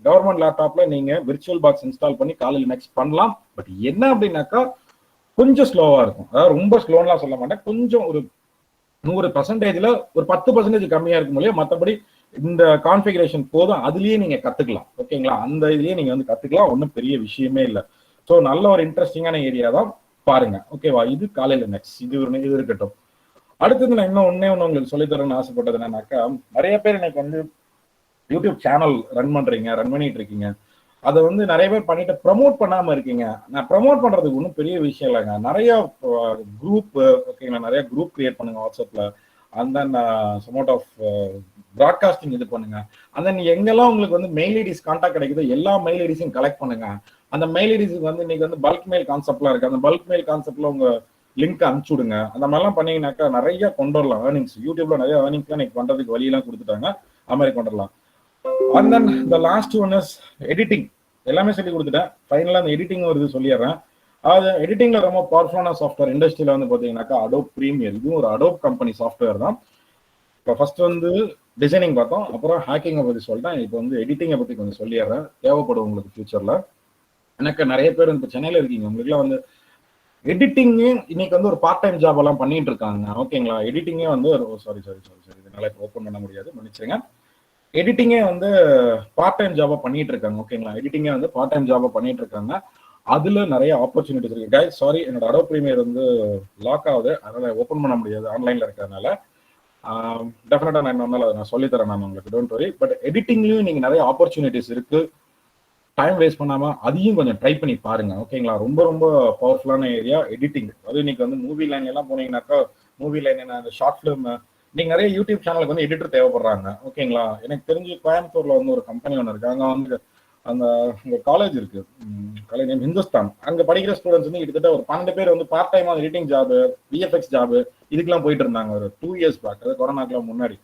கவர்மெண்ட் லேப்டாப்ல நீங்க விர்ச்சுவல் பாக்ஸ் இன்ஸ்டால் பண்ணி காலை லினக்ஸ் பண்ணலாம். பட் என்ன அப்படின்னாக்கா கொஞ்சம் ஸ்லோவா இருக்கும். அதாவது ரொம்ப ஸ்லோன்லாம் சொல்ல மாட்டேன், கொஞ்சம் ஒரு 100%ல ஒரு 10% கம்மியா இருக்கும் இல்லையா. மற்றபடி இந்த கான்ஃபிகரேஷன் போதும், அதுலயே நீங்க கத்துக்கலாம். ஓகேங்களா? அந்த இதுலயே நீங்க வந்து கத்துக்கலாம், ஒன்றும் பெரிய விஷயமே இல்லை. ஸோ நல்ல ஒரு இன்ட்ரெஸ்டிங்கான ஏரியா தான், பாருங்க. ஓகேவா? இது காலை லினக்ஸ், இது இருக்கட்டும். அடுத்தது நான் இன்னும் ஒண்ணு உங்களுக்கு சொல்லித்தரேன்னு ஆசைப்பட்டது என்னன்னாக்கா, நிறைய பேர் எனக்கு வந்து யூடியூப் சேனல் ரன் பண்ணிட்டு இருக்கீங்க. அதை வந்து நிறைய பேர் பண்ணிட்டு ப்ரமோட் பண்ணாம இருக்கீங்க. நான் ப்ரமோட் பண்றதுக்கு ஒன்றும் பெரிய விஷயம் இல்லைங்க. நிறைய குரூப், ஓகேங்களா, நிறைய குரூப் கிரியேட் பண்ணுங்க வாட்ஸ்அப்ல. அந்த சமோட் ஆஃப் ப்ராட்காஸ்டிங் இது பண்ணுங்க. அந்த எங்கெல்லாம் உங்களுக்கு வந்து மெயில் ஐடிஸ் கான்டாக்ட் கிடைக்குது, எல்லா மெயில் ஐடிஸையும் கலெக்ட் பண்ணுங்க. அந்த மெயில் ஐடிஸுக்கு வந்து இன்னைக்கு வந்து பல்க் மெயில் கான்செப்ட்லாம் இருக்கு. அந்த பல்க் மெயில் கான்செப்ட்ல உங்க லிங்க் அனுப்பிச்சு விடுங்க. அந்த மாதிரிலாம் பண்ணீங்கன்னாக்கா நிறைய கொண்டு வரலாம் ஏர்னிங்ஸ். யூடியூப்ல நிறைய ஏர்னிங்ஸ்லாம் இன்னைக்கு பண்றதுக்கு வழியெல்லாம் கொடுத்துட்டாங்க. அது மாதிரி கொண்டு வரலாம். And then the last one is editing. எல்லாமே சொல்லி கொடுத்துட்டேன். ஃபைனலாக அந்த எடிட்டிங் ஒரு இது சொல்லிடுறேன். அது எடிட்டிங்ல ரொம்ப பவர்ஃபுல்லான சாஃப்ட்வேர் இண்டஸ்ட்ரியில வந்து பார்த்தீங்கன்னாக்கா அடோப் ப்ரீமியர். இதுவும் ஒரு அடோப் கம்பெனி சாஃப்ட்வேர் தான். இப்போ ஃபர்ஸ்ட் வந்து டிசைனிங் பார்த்தோம், அப்புறம் ஹேக்கிங்கை பற்றி சொல்லிட்டேன். இப்போ வந்து எடிட்டிங்கை பற்றி கொஞ்சம் சொல்லிடுறேன், தேவைப்படும் உங்களுக்கு ஃபியூச்சர்ல. எனக்கு நிறைய பேர் இப்போ சென்னையில் இருக்கீங்க, உங்களுக்குலாம் வந்து எடிட்டிங்கு இன்னைக்கு வந்து ஒரு பார்ட் டைம் ஜாப் எல்லாம் பண்ணிட்டு இருக்காங்க. ஓகேங்களா? எடிட்டிங்கே வந்து சாரி இதனால இப்போ ஓப்பன் பண்ண முடியாது, மன்னிச்சிருங்க. எடிட்டிங்கே வந்து பார்ட் டைம் ஜாபா பண்ணிட்டு இருக்காங்க. ஓகேங்களா? எடிட்டிங்கே வந்து பார்ட் டைம் ஜாபா பண்ணிட்டு இருக்காங்க. அதுல நிறைய ஆப்பர்ச்சுனிட்டிஸ் இருக்கு. கைஸ் சாரி, என்னோட அடோப் ப்ரீமியர் வந்து லாக் ஆகுது, அதனால ஓப்பன் பண்ண முடியாது ஆன்லைன்ல இருக்கிறதுனால. டெஃபினட்டா நான் இன்னொரு நான் சொல்லித்தரேன் நான் உங்களுக்கு, டோன்ட் வரி. பட் எடிட்டிங்லயும் நீங்க நிறைய ஆப்பர்ச்சுனிட்டிஸ் இருக்கு. டைம் வேஸ்ட் பண்ணாம அதையும் கொஞ்சம் ட்ரை பண்ணி பாருங்க. ஓகேங்களா? ரொம்ப ரொம்ப பவர்ஃபுல்லான ஏரியா எடிட்டிங். அது இன்னைக்கு வந்து மூவி லைன் எல்லாம் போனீங்கன்னாக்கா, மூவி லைன் என்ன, ஷார்ட் ஃபிலிம், நீங்க நிறைய யூடியூப் சேனலுக்கு வந்து எடிட்டர் தேவைப்படுறாங்க. ஓகேங்களா? எனக்கு தெரிஞ்சு கோயம்புத்தூர்ல வந்து ஒரு கம்பெனி ஒன்று இருக்கு. அங்க வந்து அங்க காலேஜ் இருக்கு, காலேஜ் நேம் ஹிந்துஸ்தான். அங்க படிக்கிற ஸ்டூடெண்ட்ஸ் வந்து கிட்டத்தட்ட ஒரு 12 பேர் வந்து part time editing job, VFX job இதுக்கெல்லாம் போயிட்டு இருந்தாங்க ஒரு 2 years பேக். அது கொரோனாக்கெல்லாம் முன்னாடி.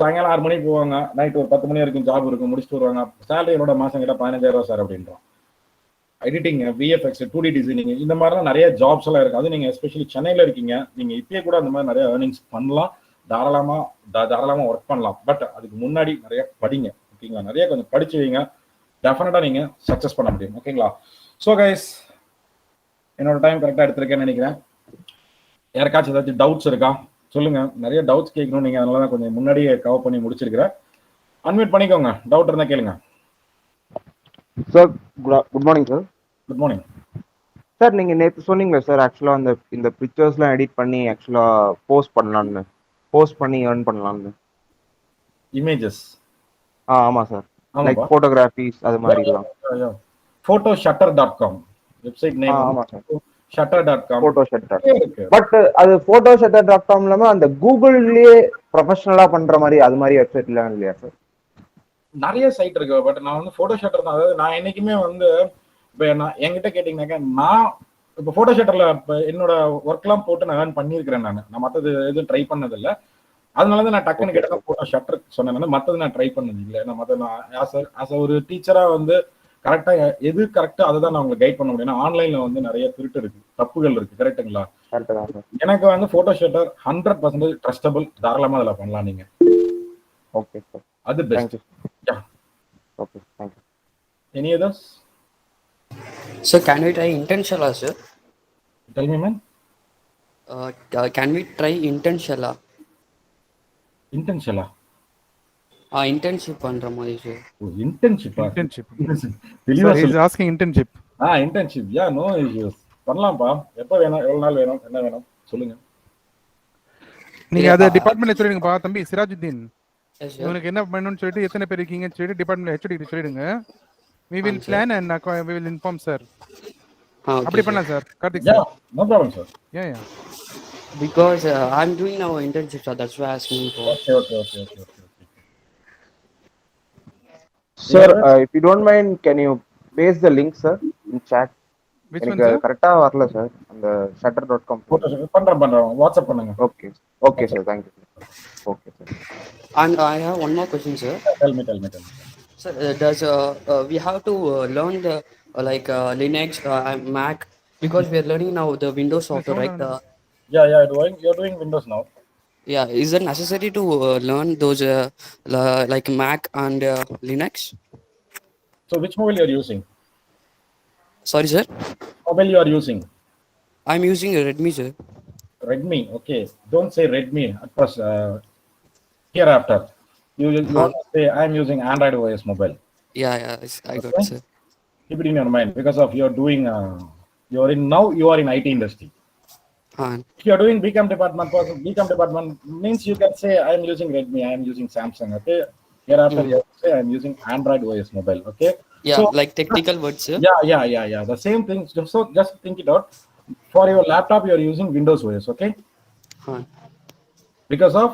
சாயங்காலம் 6 மணிக்கு போவாங்க, நைட் ஒரு 10 மணி வரைக்கும் ஜாப் இருக்கும், முடிச்சுட்டு வருவாங்க. சேலரி என்னோட மாசம் கிட்ட 15,000 சார் அப்படின்றோம். எடிட்டிங், விஎஃப்எக்ஸ், 2D டிசைனிங், இந்த மாதிரிலாம் நிறைய ஜாப்ஸ் எல்லாம் இருக்கு. அது நீங்க எஸ்பெஷலி சென்னையில இருக்கீங்க, நீங்க இப்பயே கூட அந்த மாதிரி நிறைய ஏர்னிங்ஸ் பண்ணலாம். தாராளமா ஒர்க் பண்ணலாம். பட் அதுக்கு முன்னாடி நிறைய படிங்க. ஓகேங்களா? நிறைய கொஞ்சம் படிச்சு வைங்க, டெஃபினட்டா நீங்க சக்சஸ் பண்ண முடியும். ஓகேங்களா? ஸோ கைஸ், என்னோட டைம் கரெக்டா எடுத்திருக்கேன்னு நினைக்கிறேன். யாருக்காச்சும் ஏதாச்சும் டவுட்ஸ் இருக்கா சொல்லுங்க. நிறைய டவுட்ஸ் கேட்கணும் நீங்க, அதனால தான் கொஞ்சம் முன்னாடியே கவர் பண்ணி முடிச்சிருக்கிறேன். அன்மியூட் பண்ணிக்கோங்க, டவுட் இருந்தா கேளுங்க. Sir good morning sir. Good morning sir. நீங்க நேற்று சொன்னீங்களா சார், ஆக்சுவலா இந்த பிக்சர்ஸ்லாம் எடிட் பண்ணி ஆக்சுவலா போஸ்ட் பண்ணி earn பண்ணலாம்னு. இமேஜஸ்? ஆமா சார், லைக் போட்டோகிராஃபிஸ் அது மாதிரிலாம். photoShutter.com website name. ஆமா சார், shutter.com. photoShutter. பட் அது photoShutter.com இல்லாம அந்த கூகுள்லயே ப்ரொஃபஷனலா பண்ற மாதிரி அது மாதிரி வெப்சைட் எல்லாம் இல்லையா சார்? நிறைய சைட் இருக்கு. பட் நான் வந்து photoShutter தான். அதாவது நான் என்னைக்குமே வந்து இப்போ நான் என்கிட்ட கேட்டீங்கன்னாக்கா, நான் இப்போ photoShutterல என்னோட ஒர்க்லாம் போட்டு நான் ஏர்ன் பண்ணியிருக்கிறேன். நான் மற்றது எதுவும் ட்ரை பண்ணதில்லை. அதனால தான் நான் டக்குன்னு கேட்ட photoShutter சொன்னேன். மற்றது நான் ட்ரை பண்ணது இல்லை. நான் மற்ற ஆஸ் ஒரு டீச்சரா வந்து கரெக்டா எது கரெக்டா அதை தான் நான் உங்களுக்கு கைட் பண்ண முடியும். ஆன்லைன்ல வந்து நிறைய திருட்டு இருக்கு, தப்புகள் இருக்கு. கரெக்டுங்களா? எனக்கு வந்து photoShutter 100% ட்ரஸ்டபிள். தாராளமா அதில் பண்ணலாம் நீங்க. ஓகே சார், அது best. Okay, thank you. Any others? So can we try intentional, sir? Tell me, man. Can we try intentional? Intentional? Internship பண்ற மாதிரி sir. Internship. Sir, he is asking internship. Internship. Yeah, no issues. பண்ணலாம்ப்பா. எப்போ வேணும், எவ்வளவு நாள் வேணும், என்ன வேணும் சொல்லுங்க. நீங்க அத டிபார்ட்மென்ட்ல சொல்லிடுங்கப்பா தம்பி சிராஜுதீன். Yes, sir. உங்களுக்கு என்ன பண்ணனும்னு சொல்லிட்டு எத்தனை பேர் இருக்கீங்கன்னு சொல்லிட்டு டிபார்ட்மென்ட்ல ஹெச்ஓடி சொல்லிடுங்க. We will plan and we will inform sir. Okay, அப்படி sir. பண்ணலாம் sir. Karthik Yeah, sir. no problem, sir. Yeah. Because I'm doing now internship, so that's why asking for. Okay. Sir, if you don't mind, can you paste the link, sir, in chat? Which one, எனக்கு sir? கரெக்டா வரல sir அந்த shutter.com. பண்றேன் WhatsApp பண்ணுங்க. Okay sir, thank you. Okay sir. And I have one more question, sir. Tell me. Sir, does we have to learn the Linux and Mac, because we are learning now the Windows software, right? Yeah, you're doing Windows now. Yeah, is it necessary to learn those like Mac and Linux? So which mobile you're using? Sorry, sir. Mobile you are using? I'm using a Redmi, sir. Redmi. Okay, don't say Redmi at first. Hereafter, you want to say I'm using Android OS mobile. Yeah, I got it, sir. Keep it in your mind because of you're doing. You are in IT industry. If you are doing BCom department means you can say I'm using Redmi, I'm using Samsung. Okay. Hereafter you have to say I'm using Android OS mobile. Okay. Yeah, so, like technical words, sir. Yeah. The same thing. So just think it out. For your laptop, you are using Windows OS. Okay. Because of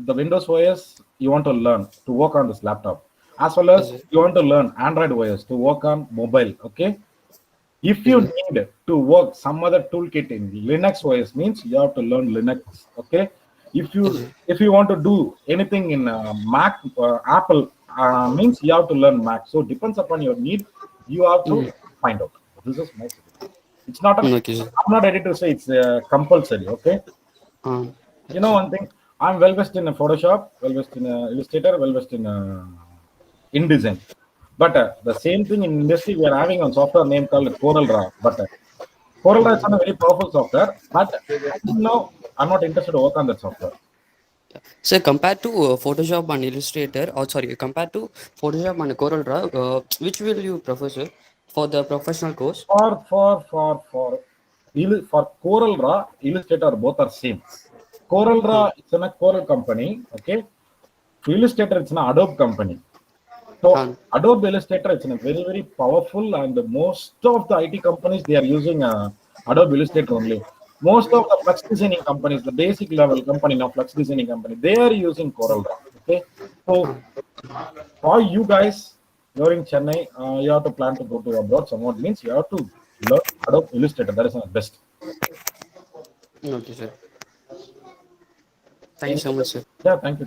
the Windows OS, you want to learn to work on this laptop, as well as you want to learn Android OS to work on mobile. Okay. If you need to work some other toolkit in Linux OS, means you have to learn Linux. Okay. If you want to do anything in Mac, Apple, means you have to learn Mac. So depends upon your need. You have to find out. This is my suggestion. It's not. I'm not ready to say it's compulsory. Okay. You know one thing. I'm well versed in Photoshop, well versed in Illustrator, well versed in InDesign. But the same thing in industry, we are having a software name called CorelDRAW. But CorelDRAW is not a very powerful software. But now I'm not interested to work on that software. So compared to Photoshop and Illustrator, compared to Photoshop and CorelDRAW, which will you prefer, sir, for the professional course? For CorelDRAW, Illustrator both are same. CorelDRAW it's a Corel company. Okay. Illustrator it's an Adobe company. So Adobe Illustrator is a very, very powerful, and most of the IT companies, they are using Adobe Illustrator only. Most of the flux designing companies, the basic level company now, flux designing company, they are using CorelDRAW. Okay. So for you guys, you're in Chennai, you have to plan to go to abroad. Somewhat means you have to learn Adobe Illustrator. That is the best. Okay, sir. Thank you so much, sir. Yeah, thank you.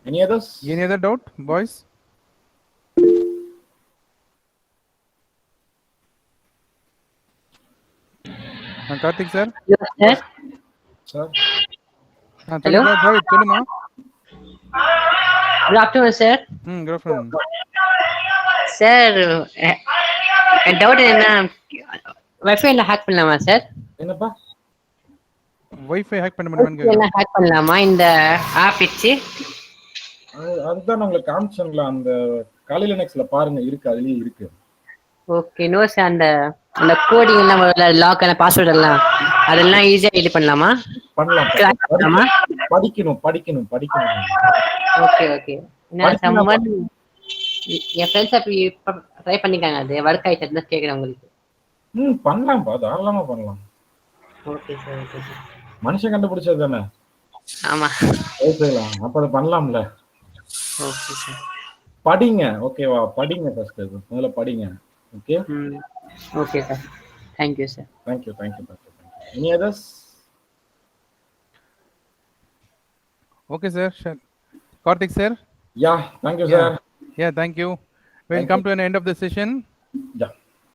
Any others? Any other doubt, boys? Karthik sir. Yes, sir. Hello. சொல்லுமா. Good afternoon, sir. Good afternoon. Sir, doubt என்ன, வைஃபைல hack பண்ணலாமா sir? என்னப்பா? Wifi hack பண்ண முடியுமான்னு எல்லாம் hack பண்ணலாமா இந்த app வச்சு? அதுதான் உங்களுக்கு காமிச்சேன்ல, அந்த காலி லினக்ஸ்ல பாருங்க, இருக்கு, அதுலயே இருக்கு. ஓகே. நோ சார், அந்த கோடிங் எல்லாம், லாக் அண்ட் பாஸ்வேர்ட் எல்லாம் அதெல்லாம் ஈஸியா இது பண்ணலாமா? பண்ணலாமா? படிக்கணும். ஓகே. என் ஃப்ரெண்ட்ஸ் அப்படி ட்ரை பண்ணிக்காங்க, அது ஒர்க் ஆயிட்டு கேக்குறேன் உங்களுக்கு. பண்ணலாம்ப்பா, தாராளமா பண்ணலாம். Okay sir. மனுஷன் கண்டுபிடிச்சது தானே. ஆமா. அப்ப அதை பண்ணலாம்ல. Okay sir. படிங்க. ஓகேவா? படிங்க ஃபர்ஸ்ட். முதல்ல படிங்க. Okay. Okay sir. Thank you, sir. Thank you. Any others? Okay, sir. Karthik, sir. Yeah, thank you, sir. Yeah, thank you. We'll come to an end of the session. Yeah.